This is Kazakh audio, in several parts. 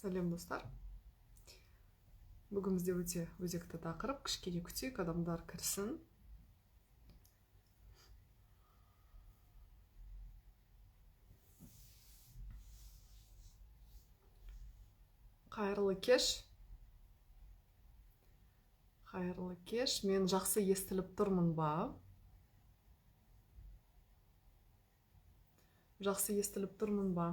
Сәлем достар. Бүгін бізде өте өзекті тақырып. Кішкене күтейік, адамдар кірсін. Қайырлы кеш. Қайырлы кеш. Мен жақсы естіліп тұрмын ба? Жақсы естіліп тұрмын ба?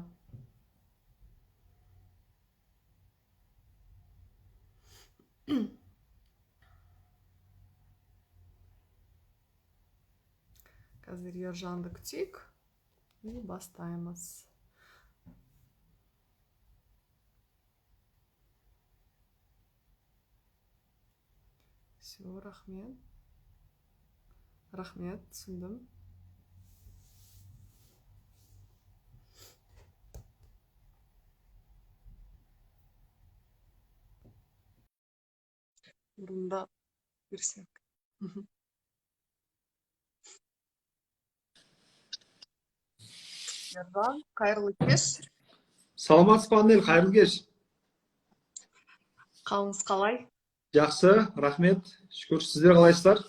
Қазір Ержанды күтейік и бастаймыз. Все, рахмет. Рахмет, түсіндім. Бұрында берсек. Ержан, қайырлы кеш. Саламатсыз ба, Анель, қайырлы кеш. Қалыңыз қалай? Жақсы, рахмет. Шүкір, сіздер қалайсыздар?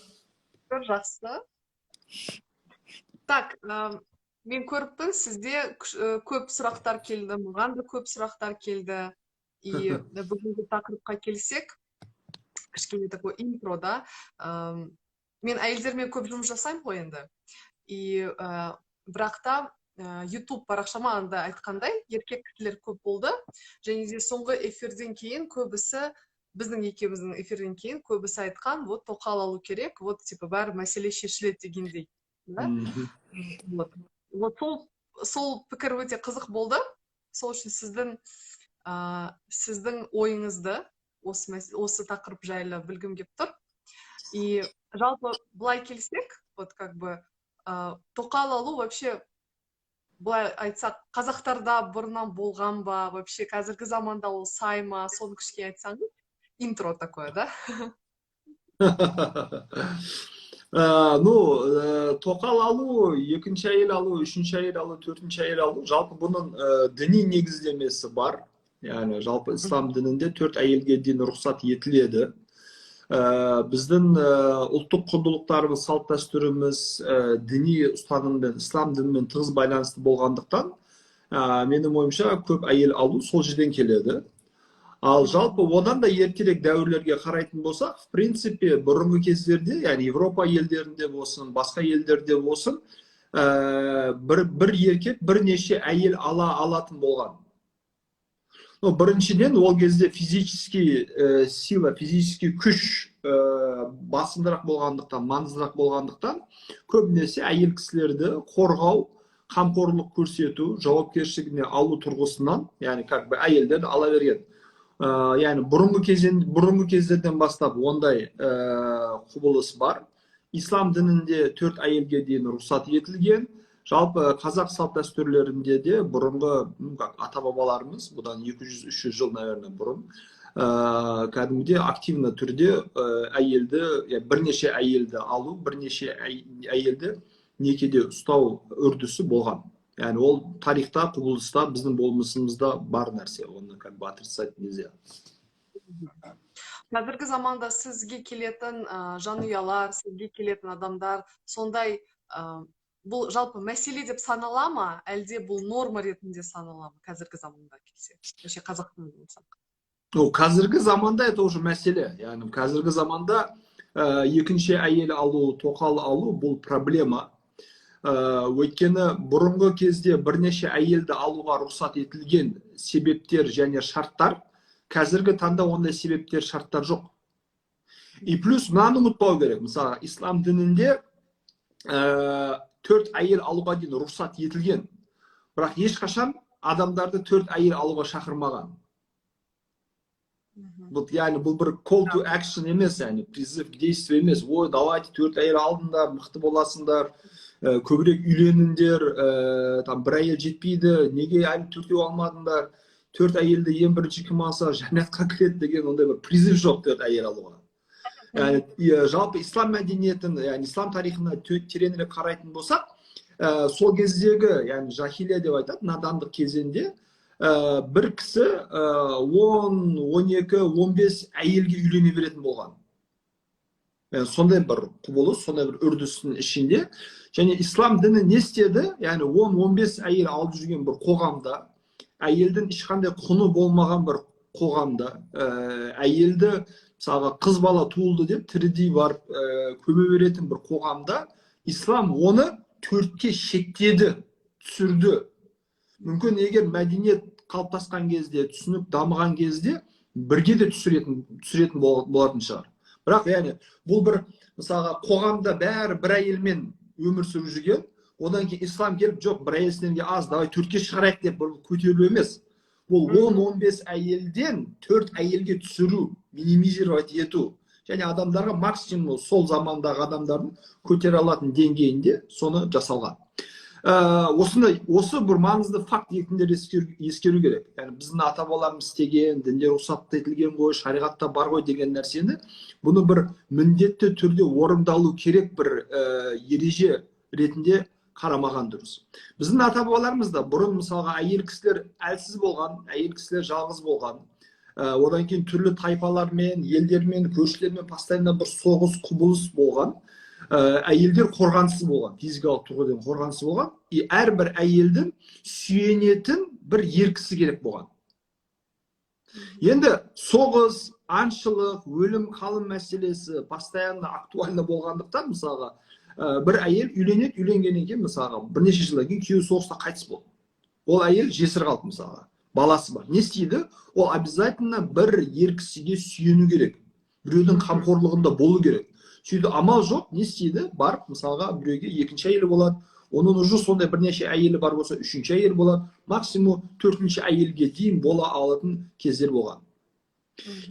Жақсы. Так, мен көріппін, сізде көп сұрақтар келді, маған да көп сұрақтар келді. И бүгінгі тақырыпқа келсек, кішкене такой интро, да. Мен әйелдермен көп жұмыс жасаймын ғой енді. И бірақ та YouTube парақшама анда айтқандай, еркек кісілер көп болды. Және де соңғы эфирден кейін көбісі, біздің екеуміздің эфирден кейін көбісі айтқан, вот тоқал алу керек, вот типа бәрі мәселе шешіледі дегендей. Вот сол пікір өте қызық болды. Сол үшін сіздің ойыңызды осы тақырып жайлы білгім келіп тұр. И жалпы былай келсек, вот как бы тоқал алу вообще былай айтсақ, қазақтарда бұрыннан болған ба, вообще қазіргі заманда ол сай ма, соны кішкене айтсаңыз, интро такое, да? Тоқал алу, екінші әйел алу, үшінші әйел алу, төртінші әйел алу, жалпы бұның діни негіздемесі бар. Яғни жалпы ислам дінінде 4 әйелге дейін рұқсат етіледі. Біздің ұлттық құндылықтарымыз, салт дәстүріміз діни ұстаныммен, ислам дінімен тығыз байланысты болғандықтан, менің ойымша көп әйел алу сол жерден келеді. Ал жалпы одан да ертерек дәуірлерге қарайтын болсақ, в принципе, бұрынғы кездерде, яғни Европа елдерінде болсын, басқа елдерде болсын, бір еркек бірнеше әйел алатын болған. Біріншіден, ол кезде физический сила, физический күш басымдырақ болғандықтан, маңыздырақ болғандықтан, көбінесе әйел кісілерді қорғау, қамқорлық көрсету, жауапкершілігіне алу тұрғысынан, яғни әйелдерді ала берген. Яғни бұрынғы кездерден бастап ондай құбылыс бар. Ислам дінінде 4 әйелге дейін рұқсат етілген. Жалпы қазақ салт дәстүрлерінде де бұрынғы ата-бабаларымыз, бұдан 200-300 жыл, наверное, бұрын, кәдімгідей активны түрде бірнеше әйелді алу, бірнеше әйелді некеде ұстау үрдісі болған. Яғни ол тарихта, құбылыста, біздің болмысымызда бар нәрсе. Оны отрицать нельзя. Қазіргі заманда сізге келетін жанұялар, сізге келетін адамдар, сондай бұл жалпы мәселе деп санала ма, әлде бұл норма ретінде санала ма қазіргі заманда келсе? Вообще қазақтың болсақ. Қазіргі заманда это уже мәселе. Яғни қазіргі заманда екінші әйел алу, тоқал алу бұл проблема. Өйткені бұрынғы кезде бірнеше әйелді алуға рұқсат етілген себептер және шарттар, қазіргі таңда ондай себептер, шарттар жоқ. И плюс мынаны ұмытпау керек. Мысалы, ислам дінінде 4 әйел алуға дейін рұқсат етілген. Бірақ ешқашан адамдарды 4 әйел алуға шақырмаған. Яғни бұл бір call to action емес, яғни призыв к действию емес. Ой, давайте 4 әйел алдыңдар, мықты боласыңдар, көбірек үйленіңдер, бір әйел жетпейді, неге әлі 4 алмадыңдар, 4 әйелді ең бірінші кім алса жәннатқа кіреді деген ондай бір призыв жоқ 4 әйел алуға. Жалпы ислам мәдениетін, ислам тарихына тереңірек қарайтын болсақ, сол кездегі, жахилия деп айтады, надандық кезеңде бір кісі 10, 12, 15 әйелге үйлене беретін болған. Сондай бір құбылыс, сондай бір үрдістің ішінде. Және ислам діні не істеді? Яғни 10-15 әйел алып жүрген бір қоғамда, әйелдің ешқандай құны болмаған бір қоғамда, әйелді мысалға қыз бала туылды деп тірідей барып көме беретін бір қоғамда, ислам оны 4-ке шектеді, түсірді. Мүмкін егер мәдениет қалыптасқан кезде, түсінік дамыған кезде бірге де түсіретін болатын шығар. Бірақ яғни бұл бір мысалға қоғамда бәрі бір әйелмен өмір сүріп жүрген, одан кейін ислам келіп, жоқ, бір әйелсінерге аз, давай 4-ке шығарайық деп көтерілу емес. Бұл 10-15 әйелден 4 әйелге түсіру, минимизировать ету. Және адамдарға максимум сол замандағы адамдардың көтере алатын деңгейінде соны жасалған. Осы бір маңызды факт ретінде ескеру керек. Яғни біздің ата-бабаларымыз істеген, дінде рұқсат етілген ғой, шариғатта бар ғой деген нәрсені, бұны бір міндетті түрде орындалу керек бір ереже ретінде қарамаған дұрыс. Біздің ата-бабаларымыз да бұрын мысалға әйел кісілер әлсіз болған, әйел кісілер жалғыз болған. Одан кейін түрлі тайпалармен, елдермен, көршілермен постоянно бір соғыс, құбылыс болған. Әйелдер қорғансыз болған, физикалық тұрғыдан қорғансыз болған. Әрбір әйелдің сүйенетін бір еркісі керек болған. Енді соғыс, аңшылық, өлім қалым мәселесі постоянно актуальны болғандықтан, мысалға, бір әйел үйленгеннен кейін, мысалға, бірнеше жылдан кейін күйеуі соғыста қайтыс болды. Ол әйел жесір қалды, мысалға, баласы бар. Не істейді? Ол обязательно бір еркісіге сүйену керек. Біреудің қамқорлығында болу керек. Сөйтіп амал жоқ, не істейді? Барып, мысалға, біреуге екінші әйелі болады. Оның уже сондай бірнеше әйелі бар болса, үшінші әйел болады. Максимум 4-ші әйелге дейін бола алатын кездер болған.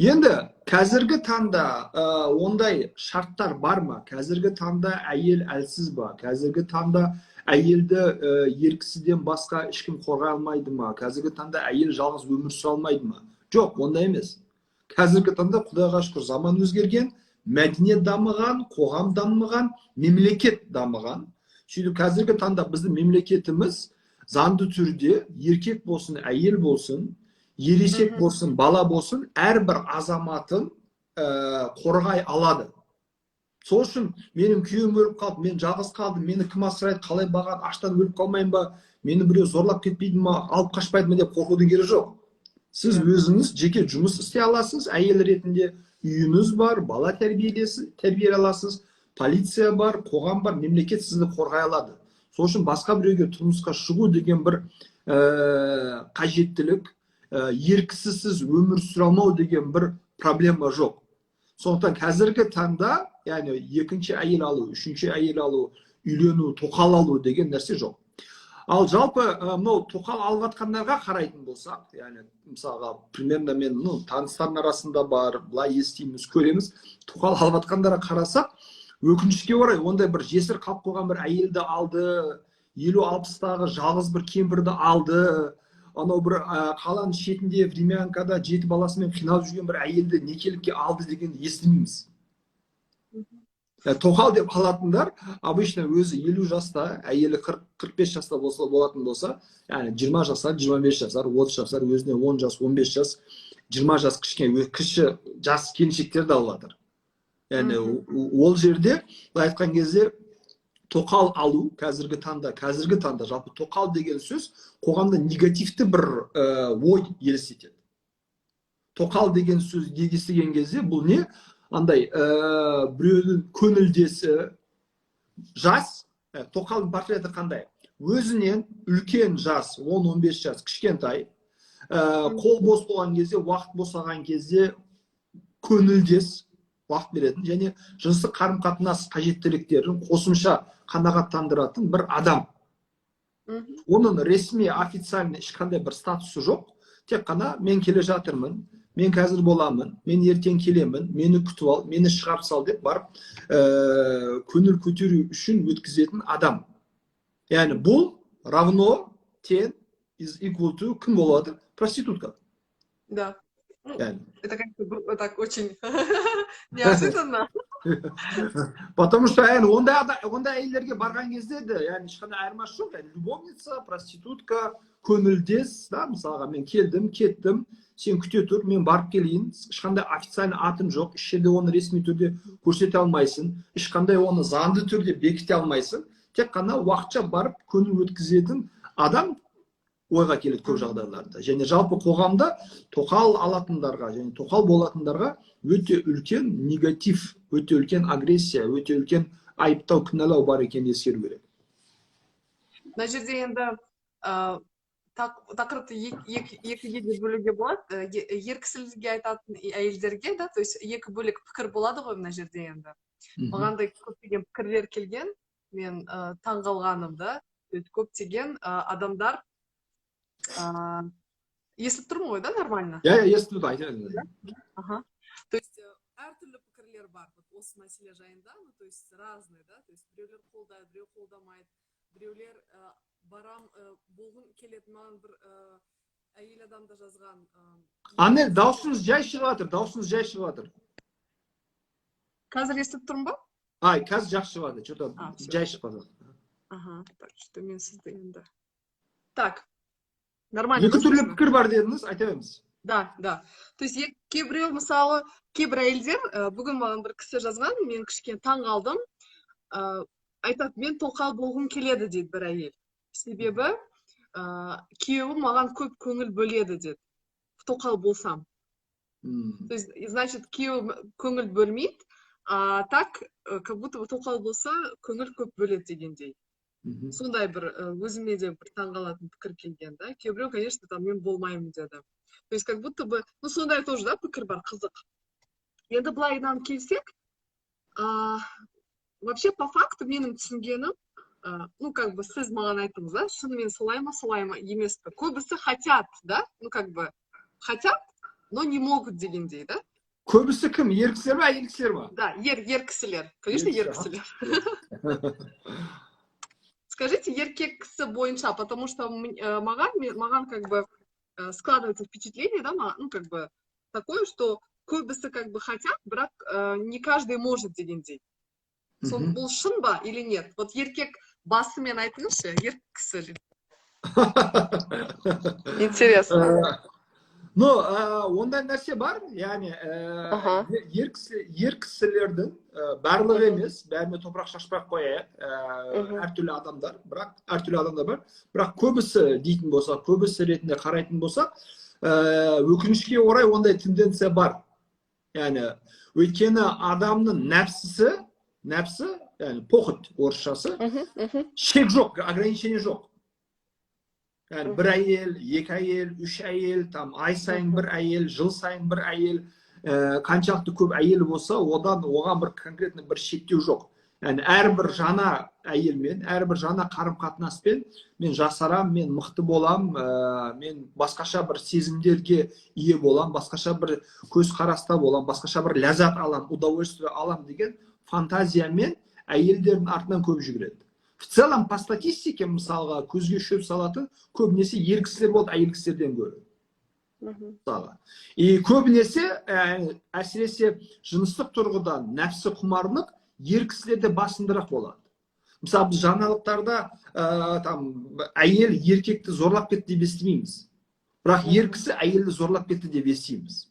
Енді қазіргі таңда ондай шарттар бар ма? Қазіргі таңда әйел әлсіз ба? Қазіргі таңда әйелді еркісіден басқа ешкім қорғай алмайды ма? Қазіргі таңда әйел жалғыз өмір сүре алмайды ма? Жоқ, ондай емес. Қазіргі таңда Құдайға шүкір заман өзгерген, мәдениет дамыған, қоғам дамыған, мемлекет дамыған. Сөйтіп қазіргі таңда біздің мемлекетіміз заңды түрде еркек болсын, әйел болсын, ересек болсын, бала болсын, әрбір азаматын қорғай алады. Сол үшін менің күйеуім өліп қалды, мен жалғыз қалдым, мені кім асырайды, қалай бағады, аштан өліп қалмайын ба, мені біреу зорлап кетпейді ма, алып қашпайды ма деп қорқудың керегі жоқ. Сіз өзіңіз жеке жұмыс істей аласыз, әйел ретінде үйіңіз бар, бала тәрбие аласыз, полиция бар, қоғам бар, мемлекет сізді қорғай алады. Сол үшін басқа біреуге тұрмысқа шығу деген бір қажеттілік, еркісіз өмір сүре алмау деген бір проблема жоқ. Сондықтан қазіргі таңда, яғни екінші әйел алу, үшінші әйел алу, үйлену, тоқал алу деген нәрсе жоқ. Ал жалпы мынау тоқал алып жатқандарға қарайтын болсақ, яғни мысалға примерно мен таныстардың арасында бар, былай естиміз, көреміз, тоқал алып жатқандарға қарасақ, өкінішке орай ондай бір жесір қалып қойған бір әйелді алды, 50-60-тағы жалғыз бір кемпірді алды, анау бір қаланың шетінде времянкада 7 баласымен қиналып жүрген бір әйелді некелікке алды дегенді естімейміз. Тоқал деп қалатындар обычно өзі 50 жаста, әйелі 40-45 жаста болатын болса, яғни 20 жасар, 25 жасар, 30 жасар, өзіне 10 жас, 15 жас, 20 жас кіші жас келіншектерді алып жатыр. Яғни ол жерде айтқан кезде тоқал алу қазіргі таңда жалпы тоқал деген сөз қоғамда негативті бір ой елестетеді. Тоқал деген сөз естіген кезде бұл не? Андай біреудің көңілдесі, жас, тоқалдың портреті қандай? Өзінен үлкен жас, 10-15 жас, кішкентай, қол бос болған кезде, уақыт босаған кезде көңілдес уақыт беретін, және жыныстық қарым-қатынас қажеттіліктерін қосымша қанағаттандыратын бір адам. Оның ресми, официальный ешқандай бір статусы жоқ. Тек қана мен келе жатырмын, мен қазір боламын, мен ертең келемін, мені күтіп ал, мені шығарып сал деп барып көңіл көтеру үшін өткізетін адам. Яғни бұл равно тең is equal to кім болады? Проститутка. Да. Это как-то так очень неожиданно. Потому что ондай әйелдерге барған кезде де, яғни ешқандай айырмашылық жоқ. Любовница, проститутка, көңілдес, да, мысалға мен келдім, кеттім, сен күте тұр, мен барып келейін, ешқандай официальный атым жоқ, еш жерде оны ресми түрде көрсете алмайсың, ешқандай оны заңды түрде бекіте алмайсың, тек қана уақытша барып көңіл өткізетін адам ойға келеді көп жағдайларда. Және жалпы қоғамда тоқал алатындарға және тоқал болатындарға өте үлкен негатив, өте үлкен агрессия, өте үлкен айыптау, кінәлау бар екенін ескеру керек. Мына жерде енді тақырыпты екіге де бөлуге болады. Ер кісілерге айтатын әйелдерге, да, то есть екі бөлек пікір болады ғой мына жерде енді. Маған да көптеген пікірлер келген, мен таң қалғаным, да, көптеген адамдар естіп тұрмын ғой, да, нормально? Естіп тұрды, айтайын. То есть әртүрлі пікірлер бар осы мәселе жайында, то есть разные, да, то есть біреулер қолдайды, біреу қолдамайды, біреулер барам болғым келеді, маған бір әйел адамда жазған. Анел, даусыңыз жай шығып жатыр, Қазір естіп тұрмын ба? Қазір жақсы шығып жатыр, жай шығып жатыр. Так, что мен сізді енді. Так, нормально. Екі түрлі пікір бар дедіңіз, айта беріңіз. Да. То есть кейбіреу, мысалы, кейбір әйелдер, бүгін маған бір кісі жазған, мен кішкене таң қалдым. Айтады, мен тоқал болғым келеді дейді бір әйел. Себебі күйеуім маған көп көңіл бөледі деді. Тоқал болсам. То есть, значит, күйеуім көңіл бөлмейді, а так, как будто тоқал болса, көңіл көп бөледі дегендей. Сондай бір өзіме де бір таң қалатын пікір келген, да. Кейбіреу, конечно, там мен болмаймын деді. То есть, как будто бы, ну, сондай тоже, да, пікір бар, қызық. Енді былайдан келсек, вообще, по факту, менің түсінгенім, ну, как бы, сіз маған айтыңыз, да, шынымен солай ма, емес пе? Көбісі хотят, да, ну, как бы, хотят, но не могут дегендей, да? Көбісі кім? Ер кісілер ма, әйел кісілер ма? Да, ер кісілер. Конечно, ер кісілер. Скажите, еркек кісі бойынша, потому что маған, как бы, складывается впечатление, да, ну, как бы, такое, что көбісі, как бы, хотят, бірақ не каждый может дегендей. Бұл шын ба или нет? Вот еркек басымен айтыңызшы, ер кісі. Интересно. Ну, ондай нәрсе бар, яғни, ер кісілердің барлығы емес, бәріне топырақ шашпақ қояйық, әртүрлі адамдар бар, бірақ көбісі дейтін болса, көбісі ретінде қарайтын болса, өкінішке орай ондай тенденция бар. Яғни, өйткені адамның нәпсі, яғни похоть орысшасы, шек жоқ, ограничение жоқ. Yani bir ayel, екі ayel, үш ayel, там ай сайын бір ayel, жыл сайын бір ayel, қаншалықты көп ayel болса, оған бір конкретно бір шектеу жоқ. Yani әрбір жаңа ayelмен, әрбір жаңа қарым-қатынаспен мен жасарам, мен мықты болам, мен басқаша бір сезімдерге ие болам, басқаша бір көзқараста болам, басқаша бір ләззат алам, удовольствие алам деген фантазиямен ayelдердің артынан көп жүгіреді. В целом, по статистике, мысалға, көзге шөп салатын көбінесе ер кісілер болды, әйел кісілерден гөрі. И көбінесе, әсіресе жыныстық тұрғыдан нәпсі құмарлық ер кісілерде басындырақ болады. Мысалы, біз жаңалықтарда әйел еркекті зорлап кетті деп естімейміз. Бірақ ер кісі әйелді зорлап кетті деп естиміз.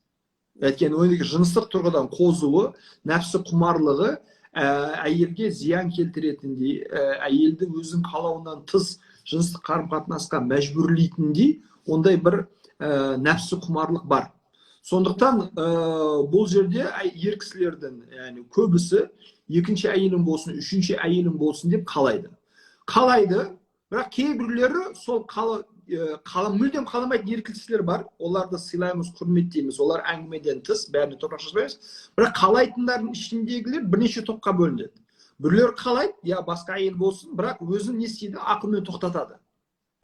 Өйткені жыныстық тұрғыдан қозуы, нәпсі құмарлығы әйелге зиян келтіретіндей, әйелді өзінің қалауынан тыс жыныстық қарым-қатынасқа мәжбүрлейтіндей, ондай бір нәпсі құмарлық бар. Сондықтан бұл жерде ер кісілердің көбісі екінші әйелім болсын, үшінші әйелім болсын деп қалайды. Бірақ кейбіреулері сол мүлдем қаламайтын ер кісілер бар. Оларды сыйлаймыз, құрметтейміз. Олар әңгімеден тыс, бәріне топырақ шашпаймыз. Бірақ қалайтындардың ішіндегілер бірнеше топқа бөлінеді. Біреулер қалайды, я басқа әйел болсын, бірақ өзін не істейді, ақылмен тоқтатады.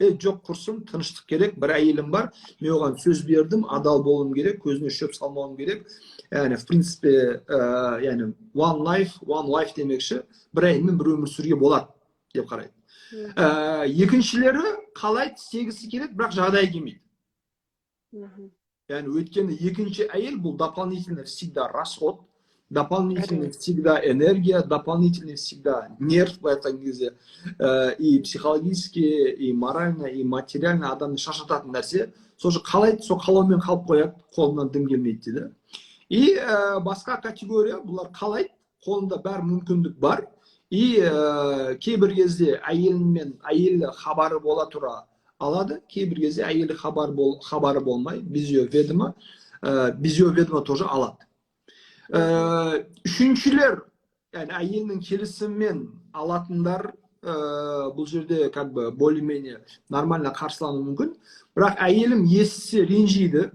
Жоқ, құрсын, тыныштық керек, бір әйелім бар, мен оған сөз бердім, адал болуым керек, көзіне шөп салмауым керек. Яғни, в принципе, one life демекші, бір әйелмен бір өмір сүруге болады деп қарайды. Екіншілері қалайды, істегісі келеді, бірақ жағдай келмейді. Яғни, өйткені екінші әйел бұл дополнительно всегда расход, дополнительно всегда энергия, дополнительно всегда нерв в этом кезде, и психологически, и морально, и материально адамды шаршататын нәрсе. Сол қалайды, сол қалаумен қалып қояды, қолынан дым келмейді дейді. И басқа категория, бұлар қалайды, қолында бәр мүмкіндік бар. И кейбір кезде әйелі хабары бола тұра алады, кейбір кезде әйелі хабары болмай, безиоведомо тоже алады. Үшіншілер, yani әйелінің келісімімен алатындар бұл жерде как бы более-менее нормально қарсылануы мүмкін. Бірақ әйелім естісе ренжиді,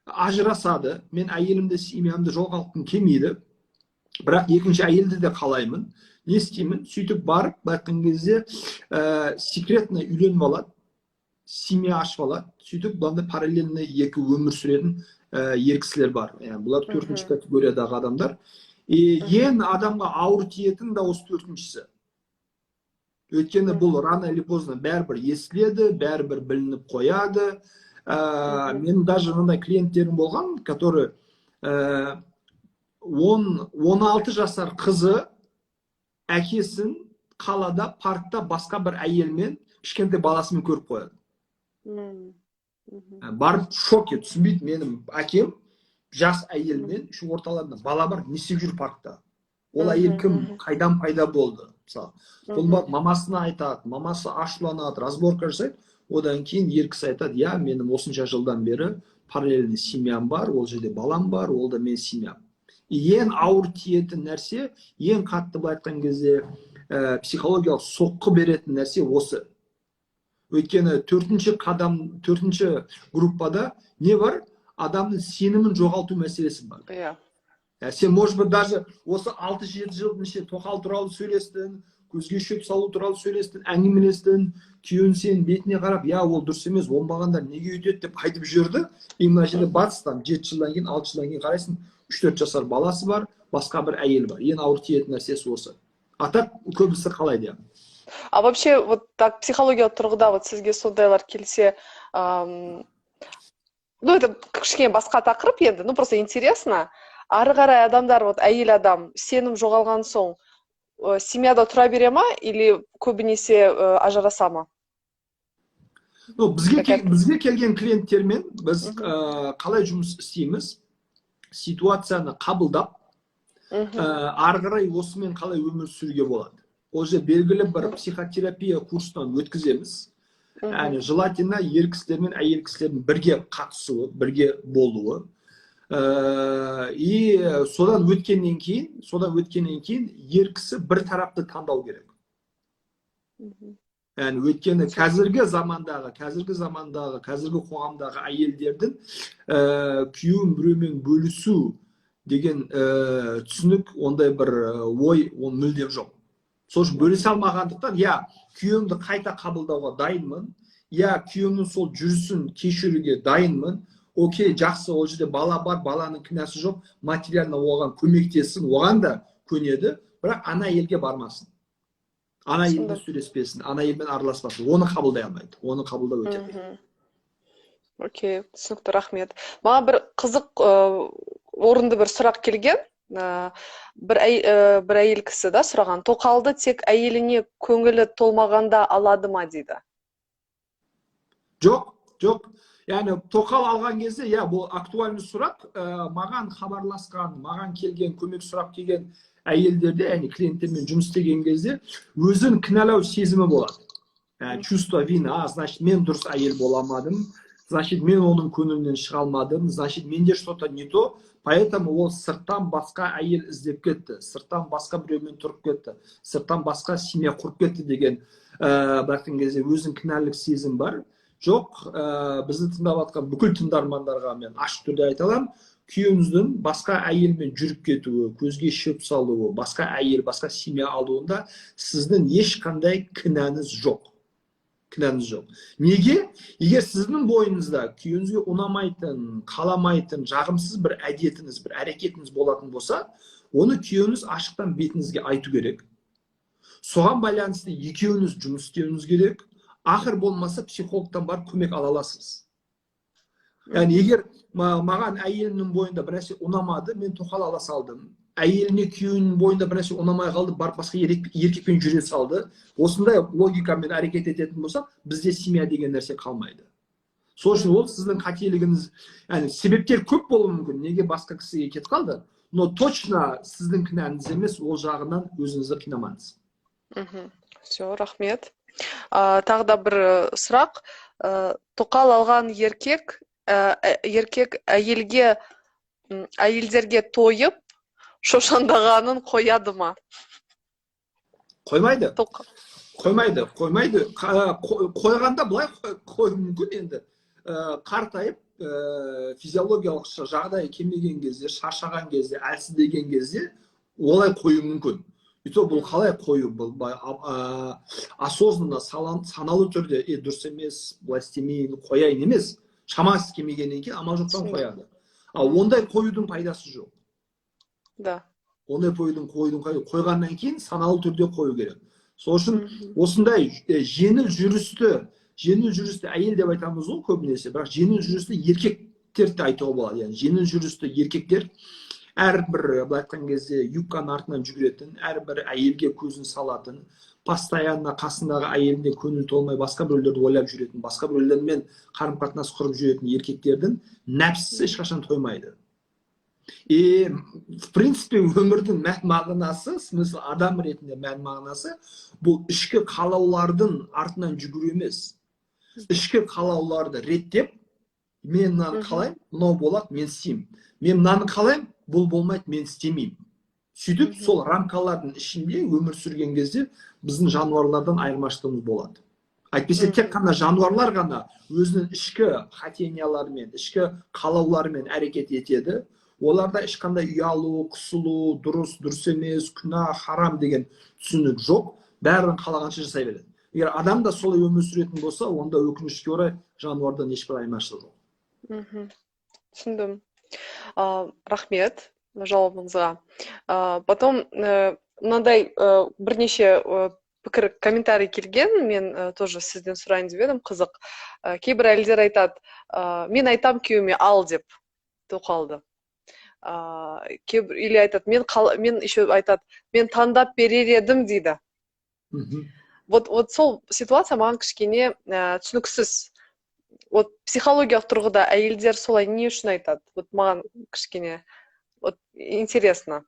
ажырасады, мен әйелімді семьямды жоғалтқым келмейді. Бірақ екінші әйелді де қалаймын. Не істеймін? Сөйтіп барып, байққан кезде секретно үйленіп алады, семья ашып алады. Сөйтіп бұланда параллельно екі өмір сүретін ер кісілер бар. Бұлар төртінші категориядағы адамдар. Ең адамға ауыр тиетін да осы төртіншісі. Өйткені бұл рано или поздно бәрібір естіледі, бәрібір білініп қояды. Менің даже мындай клиенттерім болған, который 16 жасар қызы әкесін қалада, паркта басқа бір әйелмен, кішкентай баласымен көріп қояды. Барып шоке, түсінбейді, менің әкем жас әйелмен, şu орталарында бала бар, не істеп жүр паркта? Ол әйел кім, қайдан пайда болды? Бұл мамасына айтады, мамасы ашуланады, разборка жасайды. Одан кейін ер кісі айтады, я, менің осынша жылдан бері параллельный семьям бар, ол жерде балам бар, ол да мен семьям. Ең ауыр тиетін нәрсе, ең қатты былай айтқан кезде психологиялық соққы беретін нәрсе осы. Өйткені төртінші группада не бар? Адамның сенімін жоғалту мәселесі бар. Сен, может быть, даже осы 6-7 жылдың ішінде тоқал туралы сөйлестің, көзге шөп салу туралы сөйлестің, әңгімелестің, күйеуің сенің бетіне қарап, я, ол дұрыс емес, оңбағандар неге өйтеді деп айтып жүрді. И мына жерде батыстан 7 жылдан кейін, 6 жылдан кейін қарайсың, 3-4 жасар баласы бар, басқа бір әйел бар. Ең ауыр тиетін нәрсесі осы. Атап көбісі қалайды. А вообще, вот так психологиялық тұрғыда вот сізге сондайлар келсе, ну это кішкене басқа тақырып енді, ну просто интересно. Ары қарай адамдар, вот әйел адам сенім жоғалған соң семьяда тұра бере ма или көбінесе ажыраса ма? Бізге келген клиенттермен біз қалай жұмыс істейміз? Ситуацияны қабылдап, ары қарай осымен қалай өмір сүруге болады. Ол же белгілі бір психотерапия курсынан өткіземіз. Яғни желательно ер кісілер мен әйел кісілердің бірге қатысуы, бірге болуы. И содан өткеннен кейін ер кісі бір тарапты таңдау керек. Yani өйткені қазіргі қоғамдағы әйелдердің күйеуін біреумен бөлісу деген түсінік, ондай бір ой, он мүлдем жоқ. Сол үшін бөлісе алмағандықтан, я күйеуімді қайта қабылдауға дайынмын, я күйеуімнің сол жүрісін кешіруге дайынмын. Окей, жақсы, ол жерде бала бар, баланың кінәсі жоқ, материально оған көмектесін, оған да көнеді, бірақ ана елге бармасын. Ана елмен сөйлеспесін, ана елмен араласпасын. Оны қабылдай алмайды. Оны қабылдау өте қиын. Окей, түсінікті, рахмет. Маған бір қызық орынды бір сұрақ келген. Бір әйел кісі да сұраған. Тоқалды тек әйеліне көңілі толмағанда алады ма дейді? Жоқ. Yani тоқал алған кезде, я, бұл актуальный сұрақ, маған хабарласқан, маған келген, көмек сұрақ келген әйелдерде, яғни клиенттермен жұмыс істеген кезде өзін кінәлау сезімі болады. Чувство вины, значит, мен дұрыс әйел боламадым, значит, мен оның көңілінен шыға алмадым, значит, менде что-то не то, поэтому ол сырттан басқа әйел іздеп кетті, сырттан басқа біреумен тұрып кетті, сырттан басқа семья құрып кетті деген бәлкім кезде өзін кінәлік сезім бар. Жоқ, бізді тыңдап жатқан бүкіл тыңдармандарға мен ашық түрде айта аламын, күйеуіңіздің басқа әйелмен жүріп кетуі, көзге шөп салуы, басқа әйел, басқа семья алуында сіздің ешқандай кінәңіз жоқ. Неге? Егер сіздің бойыңызда күйеуіңізге ұнамайтын, қаламайтын, жағымсыз бір әдетіңіз, бір әрекетіңіз болатын болса, оны күйеуіңіз ашықтан бетіңізге айту керек. Соған байланысты екеуіңіз жұмыс істеуіңіз керек. Ақыр болмаса психологтан барып көмек ала аласыз. Yani егер маған әйелімнің бойында бір нәрсе ұнамады, мен тоқал ала салдым. әйеліне күйеуінің бойында бір нәрсе ұнамай қалды, барып басқа еркекпен жүре салды. Осындай логикамен әрекет ететін болса, бізде семья деген нәрсе қалмайды. Сол үшін ол сіздің қателігіңіз, яғни себептер көп болуы мүмкін, неге басқа кісіге кетіп қалды, но точно сіздің кінәңіз емес, ол жағынан өзіңізді қинамаңыз. Все, рахмет. Тағы да бір сұрақ. Тоқал алған еркек әйелдерге тойып, шошаңдағанын қояды ма? Қоймайды. Қойғанда былай қою мүмкін енді. Қартайып, физиологиялық жағдай келмеген кезде, шаршаған кезде, әлсіздеген кезде олай қою мүмкін. Бұл қалай қою? Бұл осознанно, саналы түрде дұрыс емес, былай істемейін, қояйын емес. Шамасы келмегеннен кейін амал жоқтан қояды. Ондай қоюдың пайдасы жоқ. Да. Ондай қойғаннан кейін саналы түрде қою керек. Сол үшін осындай жеңіл жүрісті әйел деп айтамыз ғой көбінесе, бірақ жеңіл жүрісті еркектерді айтуға болады. Яғни жеңіл жүрісті еркектер әрбір былай айтқан кезде юбканың артынан жүгіретін, әрбір әйелге көзін салатын, постоянно қасындағы әйеліне көңіл толмай басқа біреулерді ойлап жүретін, басқа біреулермен қарым-қатынас құрып жүретін еркектердің нәпсісі ешқашан тоймайды. В принципе, өмірдің мән мағынасы, смысл адам ретінде мән мағынасы, бұл ішкі қалаулардың артынан жүгіру емес. Ішкі қалауларды реттеп, мен мынаны қалаймын, мынау болады, мен істеймін. Мен мынаны қалаймын, бұл болмайды, мен істемеймін. Сөйтіп, сол рамкалардың ішінде өмір сүрген кезде біздің жануарлардан айырмашылығымыз болады. Әйтпесе тек қана жануарлар ғана өзінің ішкі хотенияларымен, ішкі қалауларымен әрекет етеді. Оларда ешқандай ұялу, қысылу, дұрыс емес, күнә, харам деген түсінік жоқ. Бәрін қалағанша жасай береді. Егер адам да солай өмір сүретін болса, онда өкінішке орай жануардан ешбір айырмашылығы жоқ. Түсіндім. Рахмет жауабыңызға. Потом мынандай бірнеше пікір, комментарий келген, мен тоже сізден сұрайын деп едім, қызық. Кейбір әйелдер айтады, мен айтам күйеуіме ал деп тоқалды. Или айтады, мен еще айтады, мен таңдап берер едім дейді. Вот сол ситуация маған кішкене түсініксіз. Вот психологиялық тұрғыда әйелдер солай не үшін айтады? Вот маған кішкене интересно.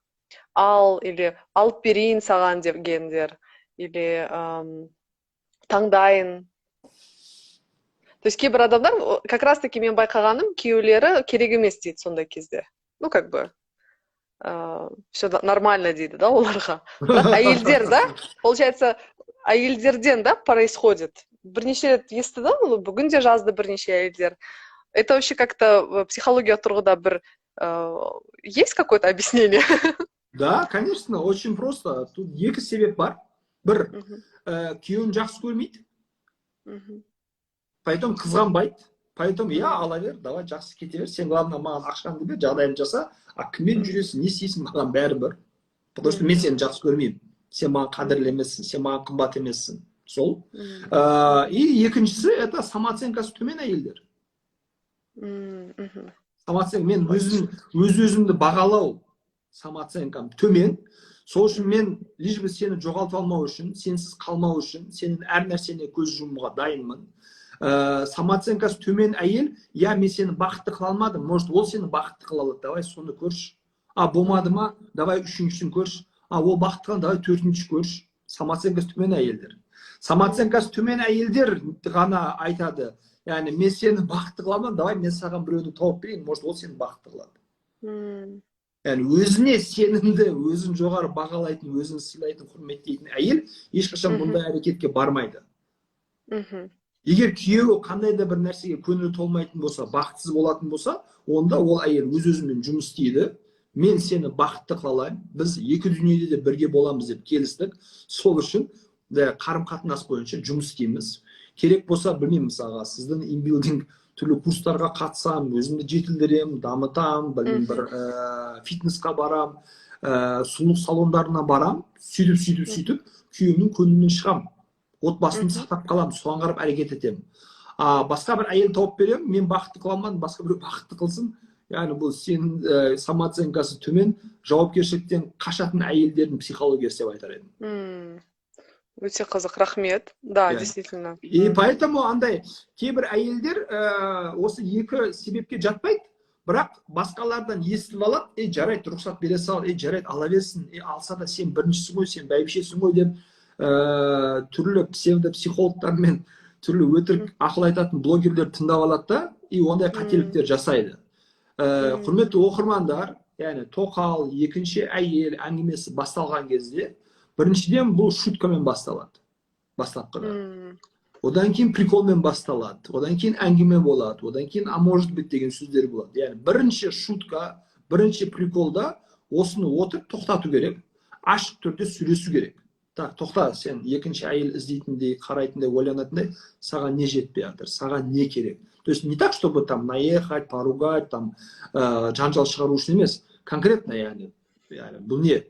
Или алып берейін саған дегендер, или таңдайын. То есть кейбір адамдар, как раз таки мен байқағаным, күйеулері керек емес дейді сондай кезде. Ну, как бы, все нормально дейді, да, оларға. Әйелдер, да, получается, әйелдерден, да, происходит. Бірнеше рет естідім, бүгін де жазды бірнеше әйелдер. Это вообще как-то психология тұрғыда бір, есть какое-то объяснение? Да, конечно, очень просто. Тут екі себеп бар. Бір, күйеуін жақсы көрмейді. Поэтому қызғанбайды. Поэтому ала бер, давай жақсы кете бер, сен главное маған ақшаңды бер, жағдайымды жаса, кіммен жүресің, не істейсің, маған бәрібір. Потому что мен сені жақсы көрмеймін. Сен маған қадірлі емессің, сен маған қымбат емессің. Сол. И екіншісі, это самооценкасы төмен әйелдер. Мен өзімді бағалау, самооценкам төмен. Сол үшін мен лишь бы сені жоғалтып алмау үшін, сенсіз қалмау үшін, сенің әр нәрсене көз жұмуға дайынмын. Самооценкасы төмен әйел, мен сені бақытты қыла алмадым, может ол сені бақытты қыла алады, давай соны көрші. Болмады ма, давай үшіншісін көрші. Ол бақытты қылған, давай төртінші көрші. Самооценкасы төмен әйелдер. Самооценкасы төмен әйелдер ғана айтады, яғни мен сені бақытты қыла алмадым, давай мен саған біреуді тауып берейін, может ол сені бақытты қылады. Яғни өзіне сенімді, өзін жоғары бағалайтын, өзін сыйлайтын, құрметтейтін әйел ешқашан бұндай әрекетке бармайды. Егер күйеуі қандай да бір нәрсеге көңілі толмайтын болса, бақытсыз болатын болса, онда ол әйел өз-өзімен жұмыс істейді. Мен сені бақытты қылалаймын, біз екі дүниеде де бірге боламыз деп келістік. Сол үшін қарым-қатынас бойынша жұмыс істейміз. Керек болса, білмеймін мысалға, сіздің инбилдинг түрлі курстарға қатысам, өзімді жетілдірем, дамытам, бір фитнесқа барам, сұлулық салондарына барам, сөйтіп, күйеуімнің көңілінен шығам. Отбасымды сақтап қалам, соған қарап әрекет етемін. Басқа бір әйел тауып беремін, мен бақытты қыламын, басқа біреу бақытты қылсын, яғни бұл сенің самооценкасы төмен, жауапкершіліктен қашатын әйелдердің психологиясы деп айтар едім. Өте қызық, рахмет. Да, Иә. действительно. И поэтому андай кейбір әйелдер осы екі себепке жатпайды, бірақ басқалардан естіп алады, жарайды, рұқсат бере сал, жарайды, ала берсін, алса да сен біріншісің ғой, сен бәйбішесің ғой деп түрлі псевдопсихологтар мен түрлі өтірік ақыл айтатын блогерлер тыңдап алады да, и ондай қателіктер жасайды. Құрметті оқырмандар, яғни тоқал, екінші әйел әңгімесі басталған кезде, біріншіден бұл шуткамен басталады, бастапқыда. Одан кейін приколмен басталады, одан кейін әңгіме болады, одан кейін а может быть деген сөздер болады. Яғни бірінші шутка, бірінші приколда осыны отырып тоқтату керек, ашық түрде сөйлесу керек. Так, тоқта, сен екінші әйел іздейтіндей, қарайтындай, ойланатындай, саған не жетпей жатыр, саған не керек? То есть не так, чтобы там наехать, поругать, там жанжал шығару үшін емес, конкретно, яғни бұл не?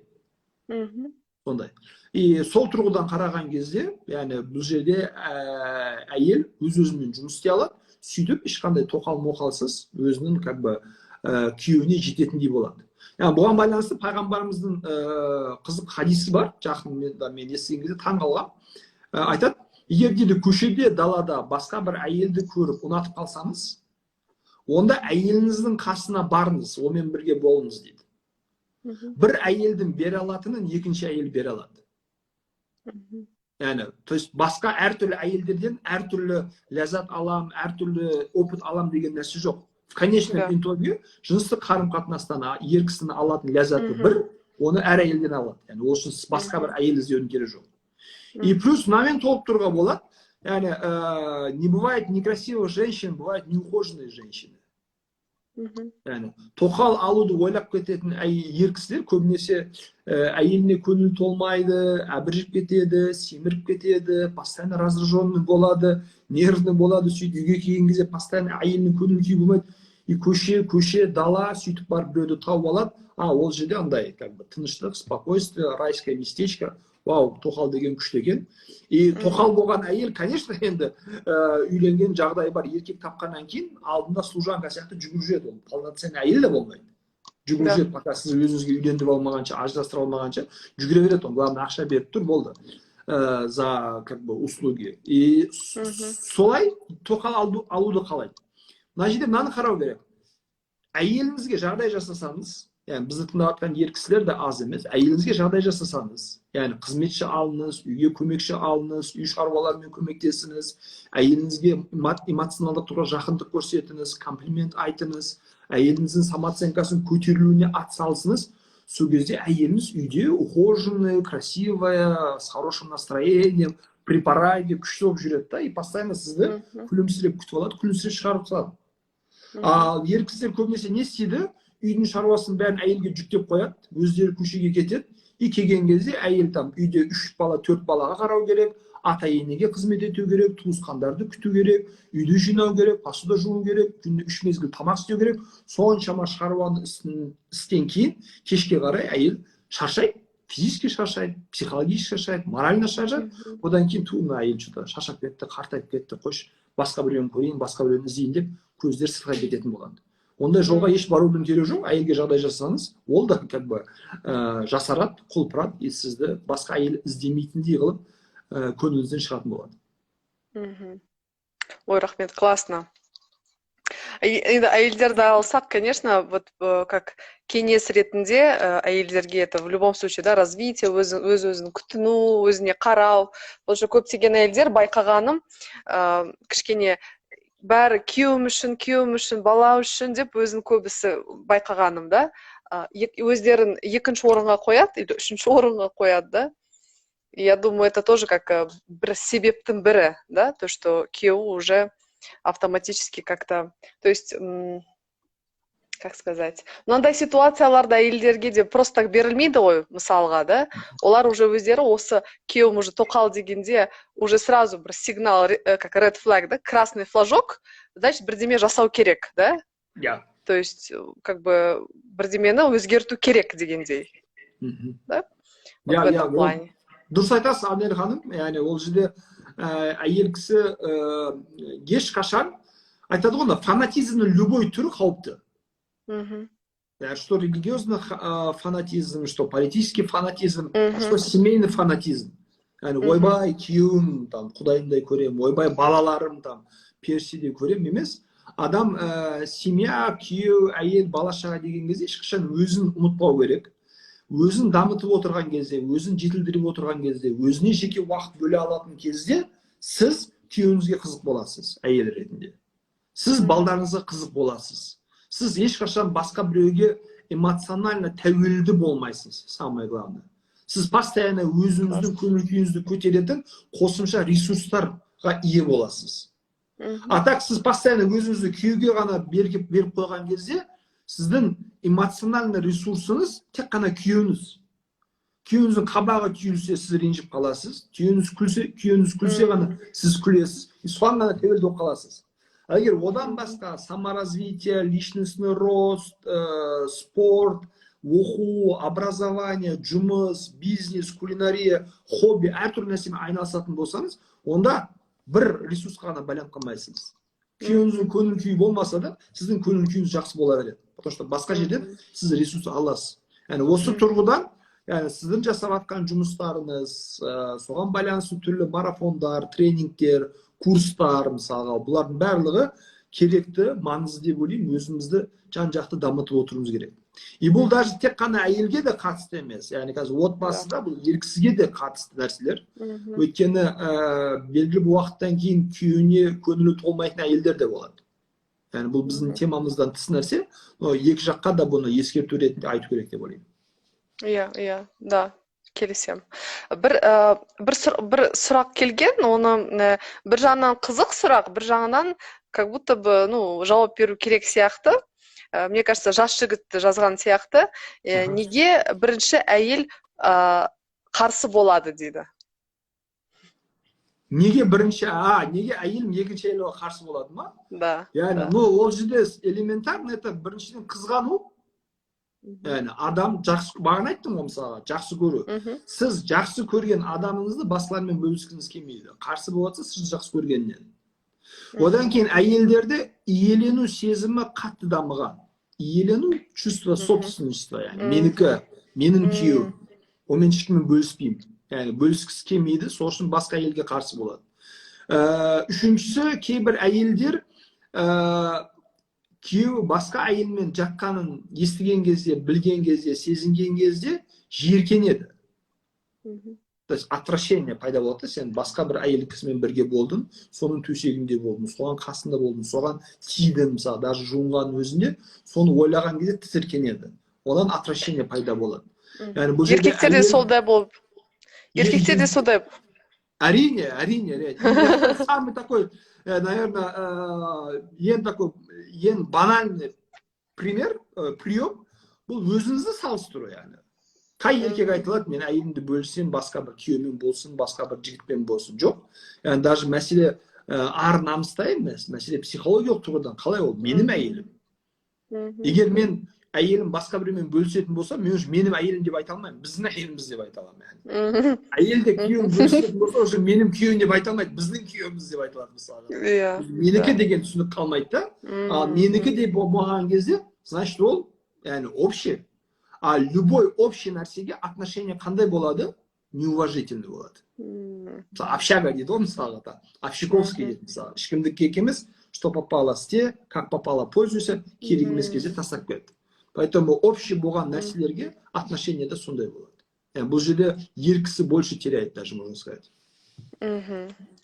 Сондай. И сол тұрғыдан қараған кезде, яғни бұл жерде әйел өз-өзімен жұмыс істей алады, сөйтіп ешқандай тоқал-моқалсыз өзінің күйеуіне жететіндей болады. Яғни бұған байланысты пайғамбарымыздың қызық хадисі бар, жақында мен естіген кезде таң қалғам. Айтады, егер дейді көшеде, далада басқа бір әйелді көріп ұнатып қалсаңыз, онда әйеліңіздің қасына барыңыз, онымен бірге болыңыз дейді. Бір әйелдің бере алатынын екінші әйел бере алады. Яғни, то есть басқа әртүрлі әйелдерден әртүрлі ләззат алам, әртүрлі опыт алам деген нәрсе жоқ. В конечном итоге жыныстық қарым-қатынастан ер кісінің алатын ләззаты бір, оны әр әйелден алады. Яғни ол үшін басқа бір әйел іздеудің керегі жоқ. И плюс мынамен толып тұруға болады, яғни не бывает некрасивых женщин, бывают неухоженные женщины. Яғни тоқал алуды ойлап кететін ер кісілер көбінесе әйеліне көңіл толмайды, әбіржіп кетеді, семіріп кетеді, постоянно раздраженный болады, нервный болады, сөйтіп үйге келген кезде постоянно әйелінің көңіл күйі болмайды. И көше, дала, сөйтіп барып біреуді тауып алады. Ол жерде андай, тыныштық, спокойствие, райское местечко. Вау, тоқал деген күшті екен. И тоқал болған әйел, конечно, енді үйленген жағдай бар. Еркек тапқаннан кейін алдында служанка сияқты жүгіріп жүреді. Ол полноценный әйел де болмайды. Жүгіріп жүреді, пока сіз өзіңізге үйлендіріп алмағанша, ажырастырып алмағанша жүгіре береді. Ол главное ақша беріп тұр, болды. За услуги. И солай тоқал алуды қалайды. Мына жерде мынаны қарау керек. Әйеліңізге жағдай жасасаңыз, яғни бізді тыңдап жатқан ер кісілер де аз емес, әйеліңізге жағдай жасасаңыз, яғни қызметші алыңыз, үйге көмекші алыңыз, үй шаруаларымен көмектесіңіз, әйеліңізге эмоционалдық тұрғыда жақындық көрсетіңіз, комплимент айтыңыз, әйеліңіздің самооценкасын көтерілуіне атсалысыңыз, сол кезде әйеліңіз үйде ухоженная, красивая, с хорошим настроением, при параде күшті болып жүреді да, и постоянно сізді күлімсіреп күтіп алады, күлімсіреп шығарып салады. Ал ер кісілер көбінесе не істейді? Үйдің шаруасын бәрін әйелге жүктеп қояды, өздері көшеге кетеді, и келген кезде әйел там үйде 3 бала, 4 балаға қарау керек, ата-енеге қызмет ету керек, туысқандарды күту керек, үйді жинау керек, посуда жуу керек, күнде 3 мезгіл тамақ істеу керек. Соншама шаруаны істен кейін кешке қарай әйел шаршайды, физически шаршайды, психологически шаршайды, морально шаршайды. Одан кейін мына әйел что-то шаршап кетті, қартайып кетті, қойшы, басқа біреуін көрейін, басқа біреуін іздейін деп көздері сырға кететін болған. Ондай жолға еш барудың керегі жоқ. Әйелге жағдай жасаңыз, ол да жасарады, құлпырады, и сізді басқа әйел іздемейтіндей қылып көңіліңізден шығатын болады. Ой, рахмет, классно. Әйелдерді алсақ, конечно, вот как кеңес ретінде әйелдерге это в любом случае, да, развитие, өз-өзін күтіну, өзіне қарау. Ол же көптеген әйелдер байқағаным, кішкене бәрі күйеуім үшін, бала үшін деп өзін көбісі байқағаным, да. Өздерін екінші орынға қояды, или үшінші орынға қояды, да. Я думаю, это тоже как бір себептің бірі, да, то, что күйеуі уже автоматически как-то, то есть, как сказать, мынандай ситуацияларда әйелдерге де просто так берілмейді ғой, мысалға, да, олар уже өздері осы күйеуім уже тоқал дегенде уже сразу бір сигнал, как red flag, да, красный флажок, значит, бірдеме жасау керек, да? Да. То есть, как бы, бірдемені өзгерту керек дегендей. Да? Вот в этом плане. Дұрыс айтасыз, Анель ханым, яғни ол жерде әйел кісі ешқашан айтады ғой, фанатизмнің любой түрі қауіпті. Мгм. Что религиозный фанатизм, что политический фанатизм, Мгм. что семейный фанатизм. Ойбай күйеуім там құдайымдай көремін, ойбай балаларым там періштедей көремін емес. Адам семья, күйеу, әйел, бала шаға деген кезде ешқашан өзін ұмытпау керек. Өзін дамытып отырған кезде, өзін жетілдіріп отырған кезде, өзіне жеке уақыт бөле алатын кезде сіз күйеуіңізге қызық боласыз, әйел ретінде. Сіз балдарыңызға қызық боласыз. Сіз ешқашан басқа біреуге эмоционально тәуелді болмайсыз, самое главное. Сіз постоянно өзіңіздің көңіл күйіңізді көтеретін қосымша ресурстарға ие боласыз. А так сіз постоянно өзіңізді күйеуге ғана беріп қойған кезде, сіздің эмоциональный ресурсыңыз тек қана күйеуіңіз. Күйеуіңіздің қабағы түйілсе, сіз ренжіп қаласыз. Күйеуіңіз күлсе ғана сіз күлесіз. Соған ғана тәуелді болып қаласыз. Егер одан басқа саморазвитие, личностный рост, спорт, оқу, образование, жұмыс, бизнес, кулинария, хобби, әртүрлі нәрсемен айналысатын болсаңыз, онда бір ресурсқа ғана байланып қалмайсыз. Күйеуіңіздің көңіл күйі болмаса да, сіздің көңіл күйіңіз жақсы бола береді. Потому что басқа жерден сіз ресурс аласыз. Осы тұрғыдан сіздің жасап жатқан жұмыстарыңыз, соған байланысты түрлі марафондар, тренингтер, курстар, мысалға, бұлардың барлығы керекті, маңызды деп ойлаймын, өзімізді жан-жақты дамытып отыруымыз керек. И бұл даже тек қана әйелге де қатысты емес. Қазір отбасыда бұл ер кісіге де қатысты нәрселер. Өйткені белгілі бір уақыттан кейін күйеуіне көңілі толмайтын әйелдер де болады. Бұл біздің темамыздан тыс нәрсе, но екі жаққа да бұны ескерту ретінде айту керек деп ойлаймын. Иә, да, келісемін. Бір сұрақ келген, оны бір жағынан қызық сұрақ, бір жағынан как будто бы, жауап беру керек сияқты. Мне кажется, жас жігіт жазған сияқты. Неге бірінші әйел қарсы болады дейді? Неге әйел екінші әйелге қарсы болады ма? Да. Ол жерде элементарно, это біріншіден қызғану. Адам жақсы, бағана айттым ғой мысалға, жақсы көру. Сіз жақсы көрген адамыңызды басқалармен бөліскіңіз келмейді. Қарсы болатса, сіз жақсы көргеннен. Одан кейін әйелдерде иелену сезімі қатты дамыған. Иелену чувство собственничества, менікі, менің күйеуім. Онымен ешкіммен бөліспеймін. Бөліскісі келмейді, сол үшін басқа әйелге қарсы болады. Үшіншісі, кейбір әйелдер күйеуі басқа әйелмен жатқанын естіген кезде, білген кезде, сезінген кезде жиіркенеді. То есть отвращение пайда болады. Сен басқа бір әйел кісімен бірге болдың, соның төсегінде болдың, соған қасында болдың, соған тидің, мысалы, даже жуынған өзінде, соны ойлаған кезде тітіркенеді. Одан отвращение пайда болады. Еркектерде солдай болып. Еркектерде солдай. Әрине. Самый такой, наверное, ең банальный прием, бұл өзіңізді салыстыру. Қай еркек айтылады, мен әйелімді бөлсем, басқа бір күйеумен болсын, басқа бір жігітпен болсын. Жоқ. Даже мәселе ар намыста емес, мәселе психологиялық тұрғыдан. Қалай ол? Менің әйелім. Егер мен әйелім басқа біреумен бөлісетін болса, мен уже менің әйелім деп айта алмаймын, біздің әйеліміз деп айта аламын. Әйелде күйеуін бөлісетін болса, уже менің күйеуім деп айта алмайды, біздің күйеуіміз деп айта алады мысалы. Менікі деген түсінік қалмайды да. Ал менікі деп болмаған кезде, значит ол, общий. А любой общий нәрсеге отношение қандай болады? Неуважительный болады. Общага дейді ғой мысалға. Общаковский дейді мысалы. Ешкімді керек емес, что попало сте, как попало пользуйся, керек емес кезде тастап кетті. Поэтому общий болған нәрселерге отношение да сондай болады. Бұл жерде ер кісі больше теряет даже, можно сказать.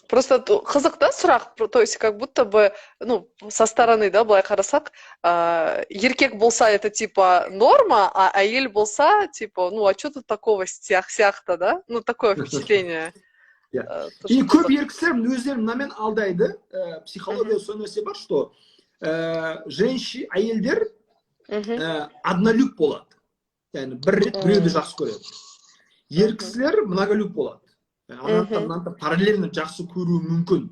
Просто қызық да сұрақ, то есть как будто бы, со стороны, да, былай қарасақ, еркек болса это типа норма, а әйел болса типа, а что тут такого сияқты, да? Такое впечатление. И көп ер кісілер өздерін мынамен алдайды. Психология сол нәрсе бар, что әйелдер однолюб болады. Бір рет біреуді жақсы көреді. Ер кісілер многолюб болады. Анаттан параллельно жақсы көру мүмкін.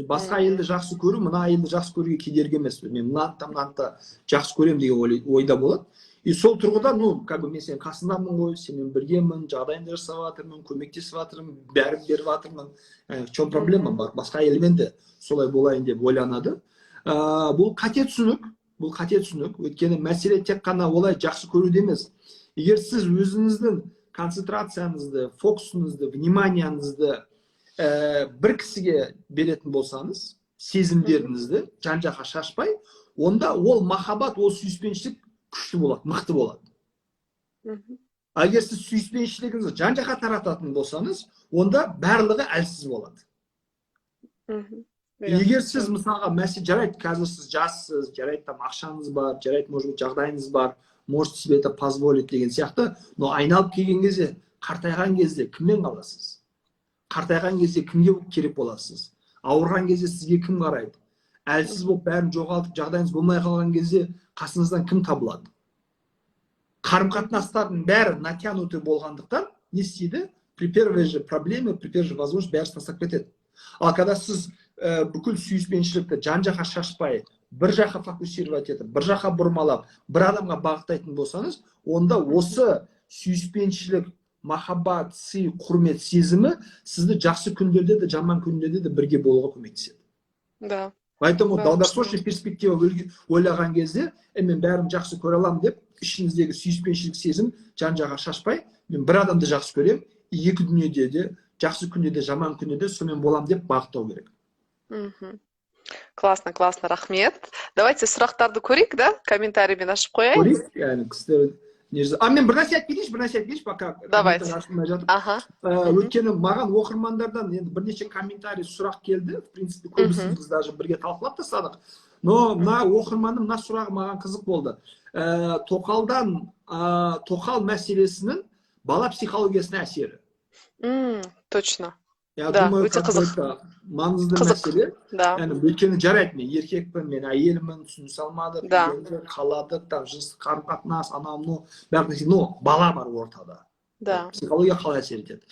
Басқа әйелді жақсы көру, мына әйелді жақсы көруге кедергі емес. Мен мынанта жақсы көрем деген ойда болады. И сол тұрғыда, мен сен қасындамын ғой, сенен біргемін, жағдайымды жасап жатырмын, көмектесіп жатырмын, бәрін беріп жатырмын. В чем проблема бар? Басқа әйелмен де солай болайын деп ойланады. Бұл қате түсінік. бұл қате түсінік. Өйткені мәселе тек қана олай жақсы көруде емес. Егер сіз өзіңіздің концентрацияңызды, фокусыңызды, вниманияңызды бір кісіге беретін болсаңыз, сезімдеріңізді жан-жаққа шашпай, онда ол махаббат, ол сүйіспеншілік күшті болады, мықты болады. Егер сіз сүйіспеншілігіңізді жан-жаққа тарататын болсаңыз, онда барлығы әлсіз болады. Егер сіз мысалға мәселе жарайды, қазір сіз жассыз, жарайды там ақшаңыз бар, жарайды может быть жағдайыңыз бар, может себе это позволить деген сияқты, но айналып келген кезде, қартайған кезде кіммен қаласыз? Қартайған кезде кімге керек боласыз? Ауырған кезде сізге кім қарайды? Әлсіз болып бәрін жоғалтып, жағдайыңыз болмай қалған кезде қасыңыздан кім табылады? Қарым-қатынастардың бәрі натянутый болғандықтан не істейді? При первой же проблеме, при первой же возможности бәрі тастап кетеді. Ал когда сіз бүкіл сүйіспеншілікті жан-жаққа шашпай, бір жаққа фокусировать етіп, бір жаққа бұрмалап, бір адамға бағыттайтын болсаңыз, онда осы сүйіспеншілік, махаббат, сый, құрмет сезімі сізді жақсы күндерде де, жаман күндерде де бірге болуға көмектеседі. Да. Поэтому долгосрочный перспектива ойлаған кезде, мен бәрін жақсы көре аламын деп, ішіңіздегі сүйіспеншілік сезім жан-жаққа шашпай, мен бір адамды жақсы көрем, екі дүниеде де, жақсы күнде де, жаман күнде де сонымен боламын деп бағыттау керек. Классно, классно, рахмет. Давайте сұрақтарды көрейік, да? Комментариймен ашып қояйын. Көрейік, яғни кісілер... мен бір нәрсе айтып кетейінші, пока. Давайте. Өйткені маған оқырмандардан енді бірнеше комментарий сұрақ келді. В принципе, көбісін біз даже бірге талқылап тастадық. Но мына оқырманның мына сұрағы маған қызық болды. Тоқал мәселесінің бала психологиясына әсері. Точно. Я думаю, это маңызды мәселе. Өйткені жарайды, мен еркекпін, мен әйелімін, түсінісе алмадық, қаладық, жыныстық қарым-қатынас, анау, бәрі, но бала бар ортада. Психология қалай әсер етеді.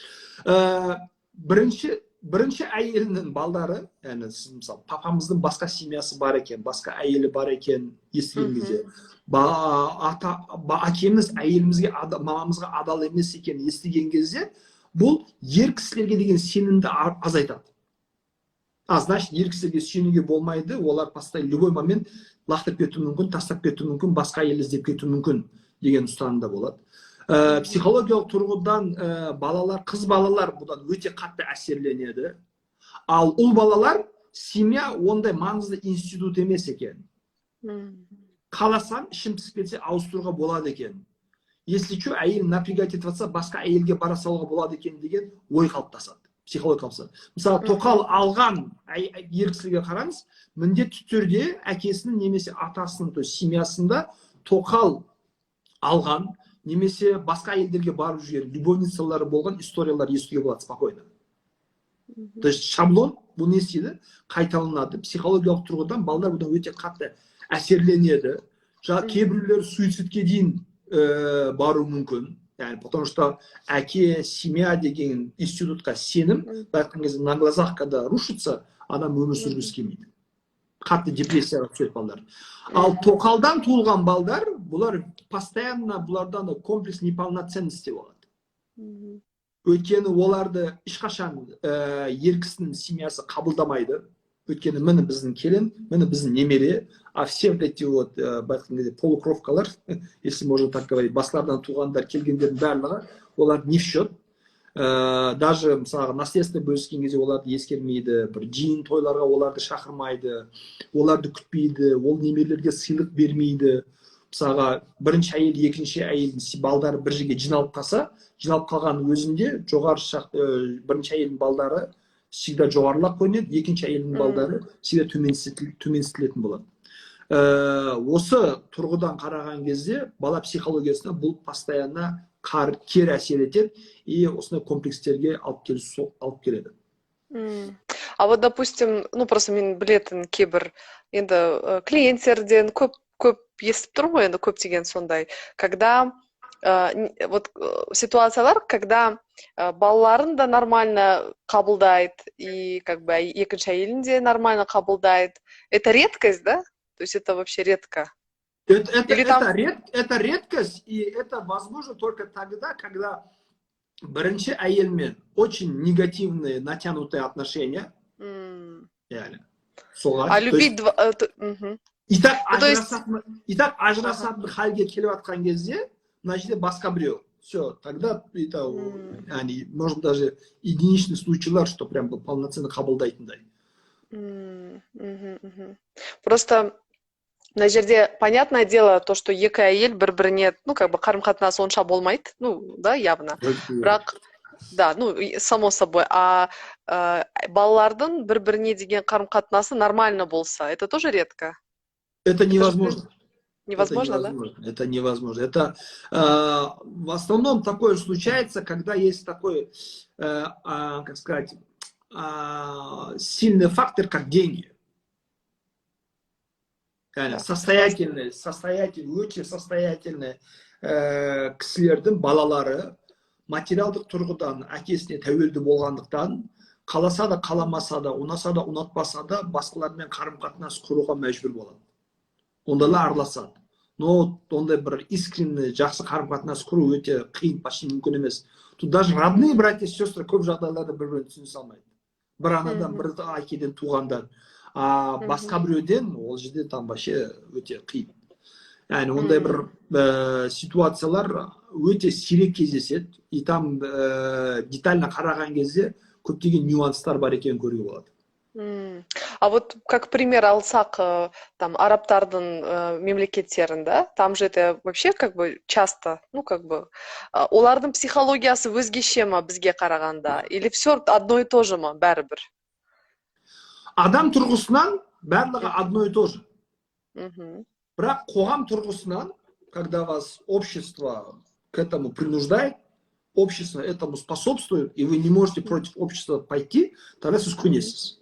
Бірінші әйелінің балдары, яғни сіз мысалы, папамыздың басқа семьясы бар екен, басқа әйелі бар екен естіген кезде, әкеміз әйелімізге, мамамызға адал емес екен естіген кезде, бұл ер кісілерге деген сенімді азайтады. Значит, ер кісілерге сенуге болмайды, олар постоянно любой момент лақтырып кетуі мүмкін, тастап кетуі мүмкін, басқа әйел іздеп кетуі мүмкін деген ұстанымда болады. Психологиялық тұрғыдан балалар, қыз балалар бұдан өте қатты әсерленеді. Ал ұл балалар, семья ондай маңызды институт емес екен. Қаласаң, ішім пісіп кетсе, ауыстыруға болады екен. Если что, әйел напрягать етіп жатса, басқа әйелге бара салуға болады екен деген ой қалыптасады. Психология қалыптасады. Мысалы, тоқал алған ер кісілерге қараңыз, міндетті түрде әкесінің немесе атасының, то есть семьясында тоқал алған, немесе басқа әйелдерге барып жүрген, любовницалары болған историялар естуге болады спокойно. То есть шаблон бұл не істейді? Қайталанады. Психологиялық тұрғыдан балалар бұдан өте қатты әсерленеді. Кейбіреулер суицидке дейін бару мүмкін. Yani, потому что әке, семья деген институтқа сенім, айтқан кезде на глазах, когда рушится, адам өмір сүргісі келмейді. Қатты депрессияға түседі балдар. Ал тоқалдан туылған балдар, бұлар постоянно бұлардан комплекс неполноценности болады. Өйткені оларды ешқашан ер кісінің семьясы қабылдамайды. Өйткені міне біздің келін, міне біздің немере, а все эти вот полукровкалар, если можно так говорить, басқалардан туғандар келгендердің барлығы, олар не в счет. Даже мысалы наследство бөліскен кезде оларды ескермейді, бір жиын тойларға оларды шақырмайды, оларды күтпейді, ол немелерге сыйлық бермейді. Мысалға бірінші әйел, екінші әйелдің балдары бір жерге жиналып қалса, жиналып қалған өзінде бірінші әйелдің балдары всегда жоғарылақ көрінеді, екінші әйелдің балдары всегда төменсітілетін болады. Осы тұрғыдан қараған кезде бала психологиясына бұл постоянно кері әсер етеді и осындай комплекстерге алып келеді. А вот, допустим, просто мен білетін кейбір енді клиенттерден көп естіп тұрмын ғой, енді көптеген сондай, когда вот ситуациялар, когда балаларын да нормально қабылдайды и как бы екінші әйелін де нормально қабылдайды. Это редкость, да? То есть это вообще редко. Это редкость, и это возможно только тогда, когда бірінші әйелмен очень негативные, натянутые отношения. Реально. А любить... то есть ажырасатын халге келіп жатқан кезде мына жерде басқа біреу. Все, тогда это, может даже единичный случайлар, что прям полноценно қабылдайтындай. Просто мына жерде понятное дело то, что екі әйел бір-біріне, ну, как бы қарым-қатынасы онша болмайды, ну, да, явно. Бірақ, да, ну, само собой. А балалардың бір-біріне деген қарым-қатынасы нормально болса, это тоже редко? Это невозможно. Невозможно, да? Это невозможно. Это в основном такое случается, когда есть такой, как сказать, сильный фактор, как деньги. Состоятельный, өте состоятельный кісілердің балалары материалдық тұрғыдан әкесіне тәуелді болғандықтан, қаласа да қаламаса да, ұнаса да ұнатпаса да, басқалармен қарым-қатынас құруға мәжбүр болады. Ондайлар араласады. Но ондай бір искренне жақсы қарым-қатынас құру өте қиын, почти мүмкін емес. Тут даже родные братья и сестры көп жағдайларда бір-бірін түсіне салмайды. Бір анадан, бір әкеден туғандар. А басқа біреуден ол жерде там вообще өте қиын. Яғни ондай бір ситуациялар өте сирек кездеседі. И там детально қараған кезде көптеген нюанстар бар екенін көруге болады. А вот как пример алсақ, там арабтардың мемлекеттерін, да, там же это вообще как бы часто, ну как бы олардың психологиясы өзгеше ма бізге қарағанда, или все одно и то же ма бәрібір? Адам тұрғысынан барлығы одно и то же. Бірақ қоғам тұрғысынан, когда вас общество к этому принуждает, общество этому способствует, и вы не можете против общества пойти, тогда сіз көнесіз.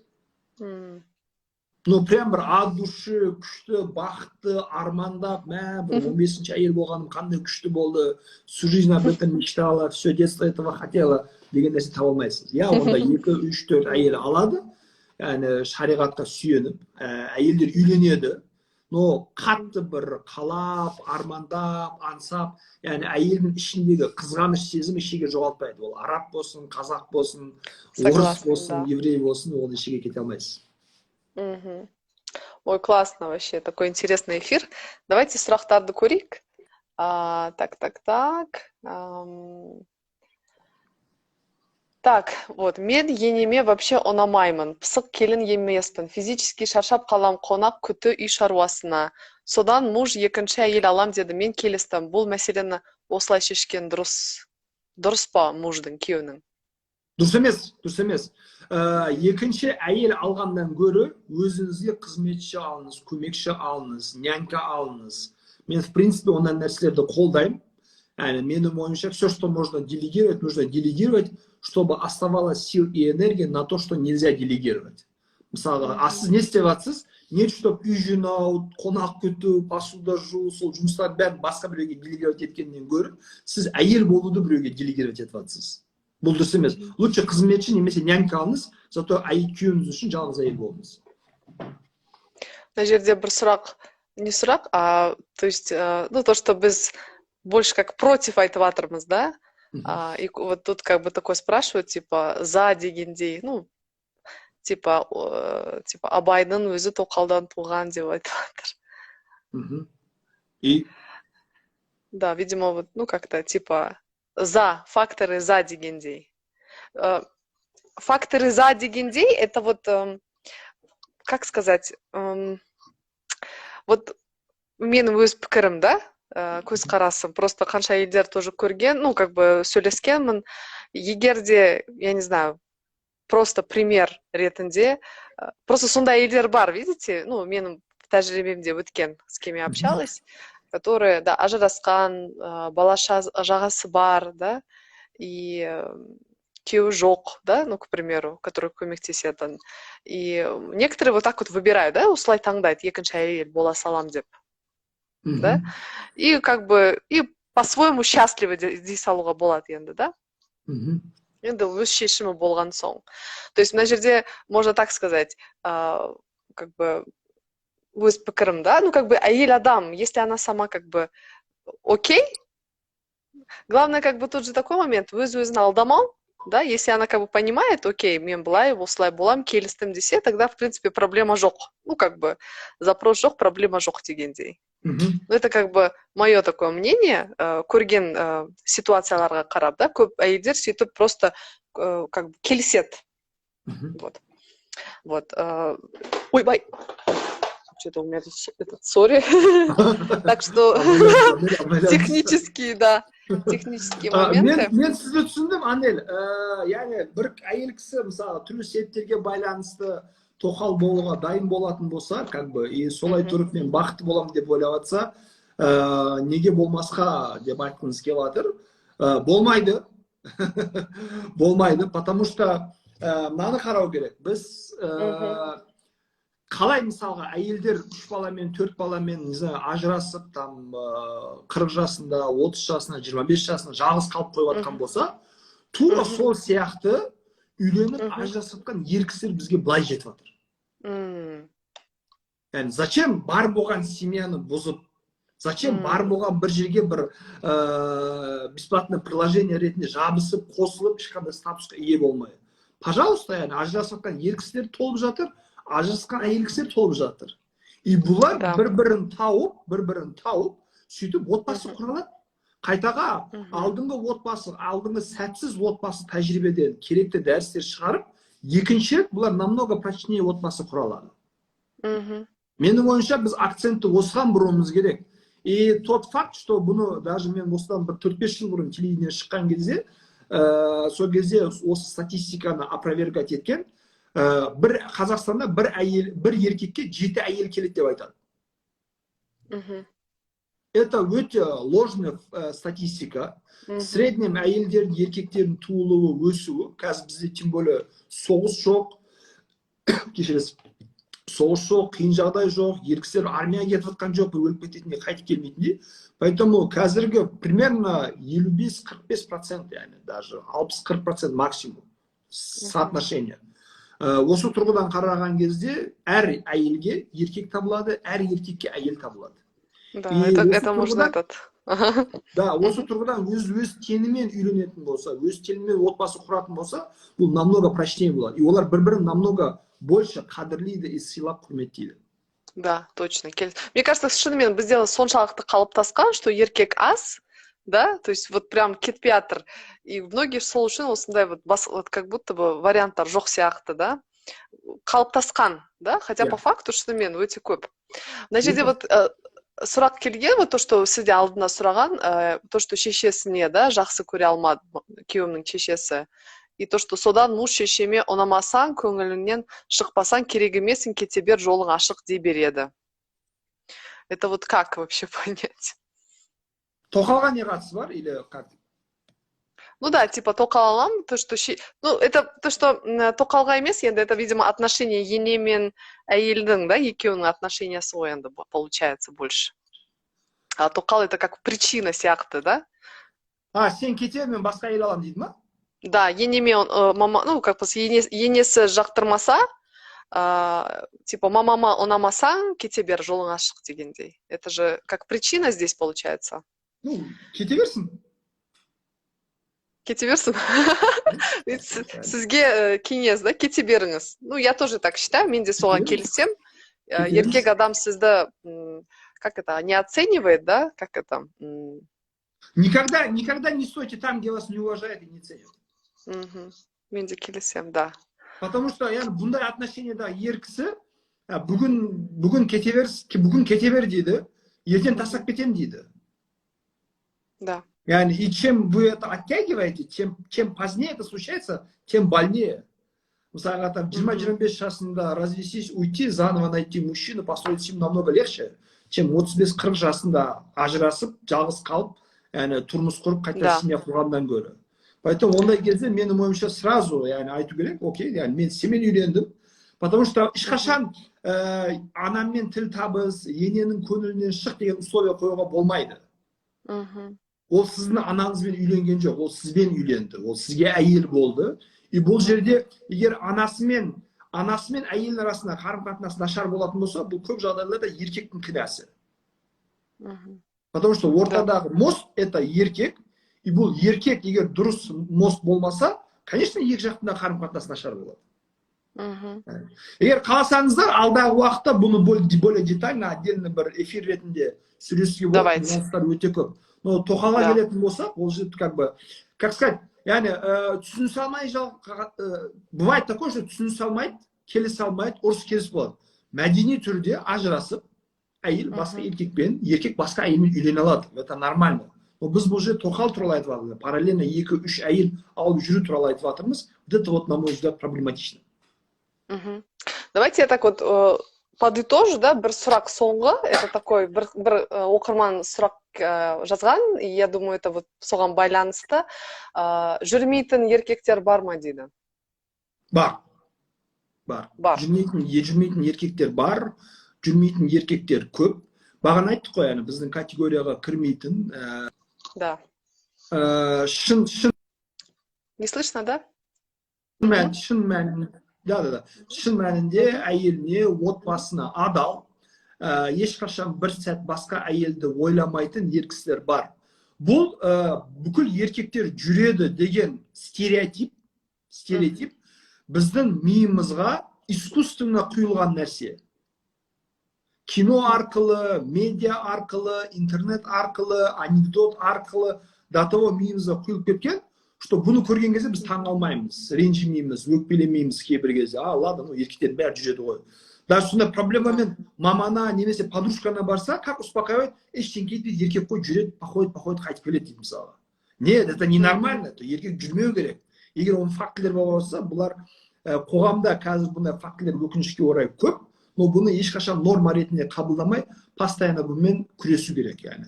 Ну, прям бір от души күшті, бақытты, армандап, бір 15-ші әйел болғаным қандай күшті болды, всю жизнь об этом мечтала, все детство этого хотела, деген нәрсе таба алмайсыз. Я онда 2, 3, 4 әйел алады, яғни шариғатқа сүйеніп, әйелдер үйленеді, но қатты бір қалап, армандап, аңсап, яғни әйелдің ішіндегі қызғаныш сезімі ішеге жоғалтпайды. Ол араб болсын, қазақ болсын, орыс болсын, еврей болсын, ол ішеге кете алмайсыз. Ой, классно вообще, такой интересный эфир. Давайте сұрақтарды көрейік. Так. Так, вот, мен енеме вообще ұнамаймын. Пысық келін емеспін. Физически шаршап қалам, қонақ күті үй шаруасына. Содан муж екінші әйел алам деді, мен келістім. Бұл мәселені осылай шешкен дұрыс па муждың, күйеуінің? Дұрыс емес. Екінші әйел алғаннан гөрі өзіңізге қызметші алыңыз, көмекші алыңыз, нянька алыңыз. Мен, в принципе, ондай нәрселерді қолдаймын. Менің ойымша, все, что можно делегировать, нужно делегировать, чтобы оставалась сил и энергия на то, что нельзя делегировать. Мысалы, сіз не істеп жатсыз? Не чтобы үй жинау, қонақ күту, посуда жуу, сол жұмыстар бәрін басқа біреуге делегировать еткеннен гөрі, сіз әйел болуды біреуге делегировать етіп жатсыз. Бұл дұрыс емес. Лучше қызметші немесе нянька алыңыз, зато күйеуіңіз үшін жалғыз әйел болыңыз. На жерде бір сұрақ, не сұрақ, а то есть, ну то, что біз больше как против айтып жатырмыз, да? И вот тут как бы такое спрашивают, типа, за дегендей, ну, типа абайдың өзі тоқалдан туған деп айтып жатыр. И? Да, видимо, вот, ну, как-то, типа, факторы за дегендей. Факторы за дегендей, это вот, как сказать, вот, менің өз пікірім, да? Көзқарасым, просто қанша әйелдер тоже көрген, ну, как бы сөйлескенмін, егер де, я не знаю, просто пример ретінде, просто сондай әйелдер бар, видите, ну, менің тәжірибемде өткен, с кем я общалась, которые, да, ажырасқан, бала жағасы бар, да, и күйеуі жоқ, да, ну, к примеру, который көмектесетін. И некоторые вот так вот выбирают, да, осылай таңдайды, екінші әйел бола салам деп. Да? И как бы и по-своему счастливы дей салуға болады енді, да? Енді өз шешімі болған соң. То есть мына жерде можно так сказать, как бы өз пікірім, да? Ну как бы әйел адам, если она сама как бы окей, главное как бы тут же такой момент, өз-өзін алдамау, да, если она как бы понимает, окей, мен былай, осылай болам, келістім десе, тогда, в принципе, проблема жоқ. Ну, как бы, запрос жоқ, проблема жоқ дегендей. Мгм. Ну, это как бы мое такое мнение, көрген ситуацияларға қарап, да, көп әйелдер сөйтіп просто как бы келіседі. Мгм. Вот. Ойбай! Что-то у меня тут этот, сори. Так что технические, да, технические моменты. Мен сізді түсіндім, Анель. Яғни бір әйел кісі мысалы түрлі себептерге байланысты тоқал болуға дайын болатын болса, как бы, и солай тұрып мен бақытты боламын деп ойлап жатса, неге болмасқа деп айтқыңыз келіп жатыр. Болмайды. Болмайды, потому что мынаны қарау керек. Біз қалай мысалға әйелдер 3 баламен, 4 баламен ажырасып, там 40 жасында, 30 жасында, 25 жасында жалғыз қалып қойып жатқан болса, тура сол сияқты үйленіп ажырасып жатқан ер кісілер бізге былай жетіп жатыр. Yani зачем бар болған семьяны бұзып, зачем бар болған бір жерге бір бесплатное приложение ретінде жабысып, қосылып, ешқандай статусқа ие болмай. Пожалуйста, yani ажырасып жатқан ер кісілер толып жатыр, ажырасқан әйел кісілер толып жатыр. И бұлар бір-бірін тауып, сөйтіп отбасы құралады. Қайтаға алдыңғы отбасы, алдыңғы сәтсіз отбасы тәжірибеден керекті дәрістер шығарып, екінші рет бұлар намного прочнее отбасы құралады. Менің ойымша біз акцентті осыған бұруымыз керек. И тот факт, что бұны даже мен осыдан бір 4-5 жыл бұрын телевидение шыққан кезде, сол кезде осы статистиканы опровергать еткен, бір Қазақстанда бір еркекке 7 әйел келеді деп айтады. Это өте ложная статистика. В среднем әйелдердің, еркектердің туылуы, өсуі, қазір бізде тем более соғыс жоқ, кешіресіз, соғыс жоқ, қиын жағдай жоқ, ер кісілер армияға кетіп жатқан жоқ, өліп кететіндей, қайтып келмейтіндей. Поэтому қазіргі примерно 55%, yani даже 60-40% максимум соотношение. Осы тұрғыдан қараған кезде әр әйелге еркек табылады, әр еркекке әйел табылады. Да, это можно этот. Да, осы тұрғыдан өз тенімен үйленетін болса, өз тенімен отбасы құратын болса, бұл намного прочнее болады. И олар бір-бірін намного больше қадірлейді и сыйлап құрметтейді. Да, точно. Мне кажется, шынымен бізде соншалықты қалыптасқан, что еркек аз, да, то есть вот прям кетпей жатыр. И многие сол үшін осындай вот как будто бы варианттар жоқ сияқты, да, қалыптасқан, да, хотя по факту шынымен өте көп. Мына жерде вот сұрақ келген, вот то, что сізде алдына сұраған, то, что шешесіне, да, жақсы көре алмады, күйеуімнің шешесі. И то, что содан муж шешеме ұнамасаң, көңіліңнен шықпасаң, керек емесің, кете бер, жолың ашық дей береді. Это вот как вообще понять? Тоқалға не қатысы бар или как? Ну да, типа тоқал алам, то, что... Ну, это то, что тоқалға емес, енді это, видимо, отношение ене мен әйелдің, да, екеуінің отношениясы ғой енді получается больше. А тоқал это как причина сияқты, да? Сен кете, мен басқа әйел алам дейді ма? Да, енеме, мама, ну, как бы, енесі жақтырмаса, типа, мамама ұнамасаң, кете бер, жолың ашық дегендей. Это же как причина здесь получается? Ну, кете берсін. Кете берсін? Сізге кеңес, да, кете беріңіз. Ну, я тоже так считаю, мен де соған келісем. Еркек адам сізді, как это, не оценивает, да, как это? Никогда не стойте там, где вас не уважают и не ценят. Мен де келісем, да. Потому что бұндай отношениеда ер кісі бүгін кете бер дейді, ертең тастап кетем дейді. Да. Yani и чем вы это оттягиваете, чем позднее это случается, тем больнее. Мысалға, там 20-25 жасында развестись, уйти, заново найти мужчину, построить семью намного легче, чем 35-40 жасында ажырасып, жалғыз қалып, тұрмыс құрып, қайта семья құрғандан гөрі. Поэтому ондай кезде менің ойымша сразу айту керек, окей, мен сенімен үйлендім, потому что ешқашан анаммен тіл табыс, ененің көңілінен шық деген условия қоюға болмайды. Ол сіздің анаңызбен үйленген жоқ, ол сізбен үйленді, ол сізге әйел болды. И бұл жерде, егер анасымен әйелдің арасында қарым-қатынас нашар болатын болса, бұл көп жағдайларда еркектің кінәсі. Потому что ортадағы мост это еркек, и бұл еркек егер дұрыс мост болмаса, конечно, екі жақтың да қарым-қатынасы нашар болады. Мгм. Егер қаласаңыздар, алдағы уақытта бұны более детально отдельно бір эфир ретінде сөйлесуге болады. Давайте. Нюанстар өте көп. Но тоқалға Да. келетін болсақ, ол жерде как сказать, яғни түсінісе алмай бывает такое, что түсінісе алмайды, келісе алмайды, ұрыс керіс болады. Мәдени түрде ажырасып, әйел басқа еркекпен, еркек басқа әйелмен үйлене алады. Это нормально. Но біз бұл жерде тоқал туралы айтып жатырмыз. Параллельно 2-3 әйел алып жүру туралы айтып жатырмыз. Вот это вот, на мой взгляд, проблематично. Мгм. Давайте я так вот подытожу, да, бір сұрақ соңғы. Это такой бір оқырман сұрақ жазған, и я думаю, это вот соған байланысты. Жүрмейтін еркектер бар ма дейді? Бар. Бар. Жүрмейтін еркектер бар, жүрмейтін еркектер көп. Бағана айттық қой, яғни біздің категорияға кірмейтін. Да. Шын Не слышно, да? Шын мәнінде әйеліне, отбасына адал, ешқашан бір сәт басқа әйелді ойламайтын еркектер бар. Бұл бүкіл еркектер жүреді деген стереотип біздің миымызға искусственно құйылған нәрсе. Кино арқылы, медиа арқылы, интернет арқылы, анекдот арқылы до того миымызға құйылып кеткен, что бұны көрген кезде біз таңғалмаймыз, ренжімейміз, өкпелемейміз кейбір кезде. Ладно, еркектер бәрі жүреді ғой. Даже сондай проблемамен мамана немесе подружкана барса, как успокаивать, ештеңе етпейді, еркек қой жүреді, походит, қайтып келеді дейді мысалы. Нет, это ненормально, еркек жүрмеу керек. Егер оның фактілер болса, бұлар қоғамда қазір бұндай фактілер өкінішке орай көп, но бұны ешқашан норма ретінде қабылдамай, постоянно бұнымен күресу керек, яғни.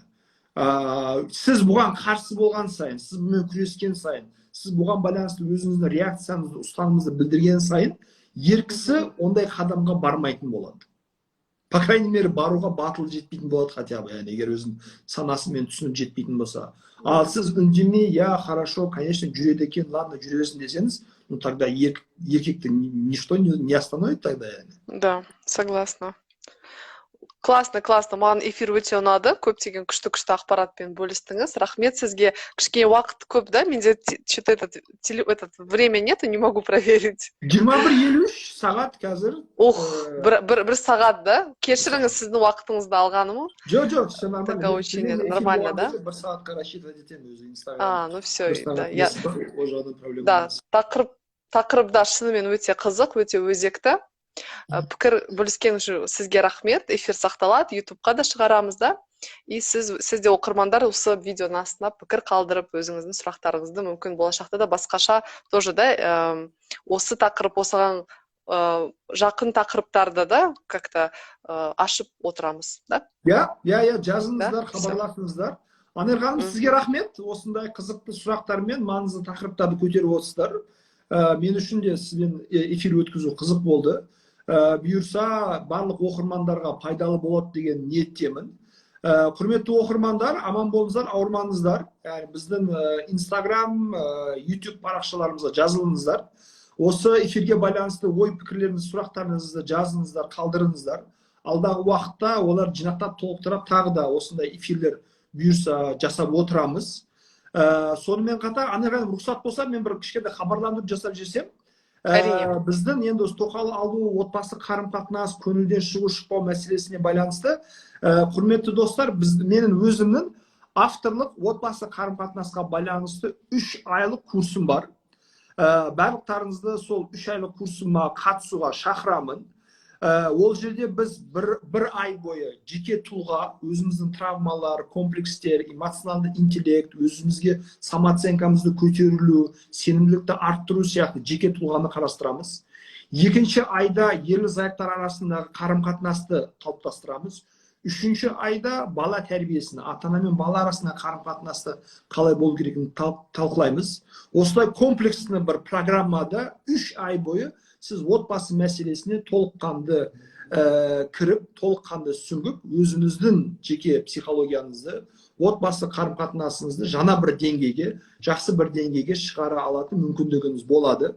Сіз бұған қарсы болған сайын, сіз бұнымен күрескен сайын, сіз бұған байланысты өзіңіздің реакцияңызды, ұстанымыңызды білдірген сайын, ер кісі ондай қадамға бармайтын болады. По крайней мере, баруға батыл жетпейтін болады хотя бы, яғни егер өзінің санасы мен түсініп жетпейтін болса. Ал сіз үндемей, я, хорошо, конечно, жүреді екен, ладно, жүресің десеңіз, ну тогда еркекті ничто не остановит тогда, яғни. Да, согласна. Классно. Маған эфир өте ұнады. Көптеген күшті ақпаратпен бөлістіңіз. Рахмет сізге. Кішкене уақыт көп, да? Менде что-то этот время нет, и не могу проверить. 21:53 сағат қазір. Бір сағат, да? Кешіріңіз, сіздің уақытыңызды алғаным. Жоқ, все нормально. Так очень нормально, да? Бір сағатқа рассчитывать етемін өзі Инстаграм. Ну все, да. Да, тақырып да шынымен өте қызық, өте өзекті. Пікір бөліскен үшін сізге рахмет. Эфир сақталады, ютубқа да шығарамыз, да? И сізде оқырмандар осы видеоның астына пікір қалдырып, өзіңіздің сұрақтарыңызды мүмкін болашақта да басқаша тоже, да, осы тақырып, осыған жақын тақырыптарды да как-то ашып отырамыз, да? жазыңыздар, хабарласыңыздар. Анар ханым, сізге рахмет. Осындай қызықты сұрақтармен маңызды тақырыптарды көтеріп отырсыздар. Мен үшін де сізбен эфир өткізу қызық болды. Бұйырса, барлық оқырмандарға пайдалы болады деген ниеттемін. Құрметті оқырмандар, аман болыңыздар, ауырмаңыздар. Біздің Instagram, YouTube парақшаларымызға жазылыңыздар. Осы эфирге байланысты ой пікірлеріңізді, сұрақтарыңызды жазыңыздар, қалдырыңыздар. Алдағы уақытта олар жинақтап толықтырып тағы да осындай эфирлер бұйырса жасап отырамыз. Сонымен қатар, анаған рұқсат болса, мен бір кішкентай хабарландырып жасап жіберсем, біздің енді тоқал алу, отбасы қарым-қатынас, көңілден шығу-шықпау мәселесіне байланысты, құрметті достар, менің өзімнің авторлық отбасы қарым-қатынасқа байланысты 3 айлық курсым бар. Барлықтарыңызды сол 3 айлық курсыма қатысуға шақырамын. Ол жерде біз бір ай бойы жеке тұлға, өзіміздің травмалар, комплекстер, эмоционалды интеллект, өзімізге самооценкамызды көтерілу, сенімділікті арттыру сияқты жеке тұлғаны қарастырамыз. Екінші айда ерлі-зайыптар арасындағы қарым-қатынасты қалыптастырамыз. Үшінші айда бала тәрбиесін, ата-ана мен бала арасындағы қарым-қатынасты қалай болу керегін талқылаймыз. Осылай комплексті бір программада 3 ай бойы сіз отбасы мәселесіне толыққанды кіріп, толыққанды сүңгіп, өзіңіздің жеке психологияңызды, отбасы қарым-қатынасыңызды жаңа бір деңгейге, жақсы бір деңгейге шығара алатын мүмкіндігіңіз болады.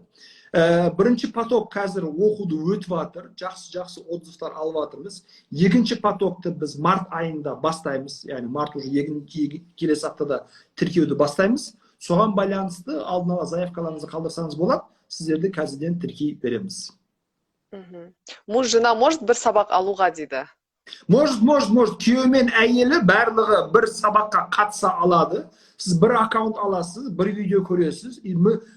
Бірінші поток қазір оқуды өтіп жатыр, жақсы отзывтар алып жатырмыз. Екінші потокты біз март айында бастаймыз, яғни март уже келесі аптада тіркеуді бастаймыз. Соған байланысты алдын ала заявкаларыңызды қалдырсаңыз болады, сіздерді қазірден тіркей береміз. Муж жена может бір сабақ алуға дейді. Может. Күйеуі мен әйелі барлығы бір сабаққа қатыса алады. Сіз бір аккаунт аласыз, бір видео көресіз.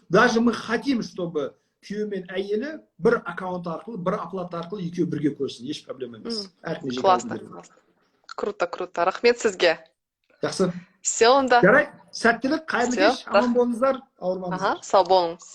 Даже мы хотим, чтобы күйеуі мен әйелі бір аккаунт арқылы, бір оплата арқылы екеуі бірге көрсін. Еш проблема емес. Классно. Круто. Рахмет сізге. Жақсы. Все онда. Жарайды. Сәттілік, қайырлы кеш. Аман болыңыздар, ауырмаңыздар. Сау болыңыз.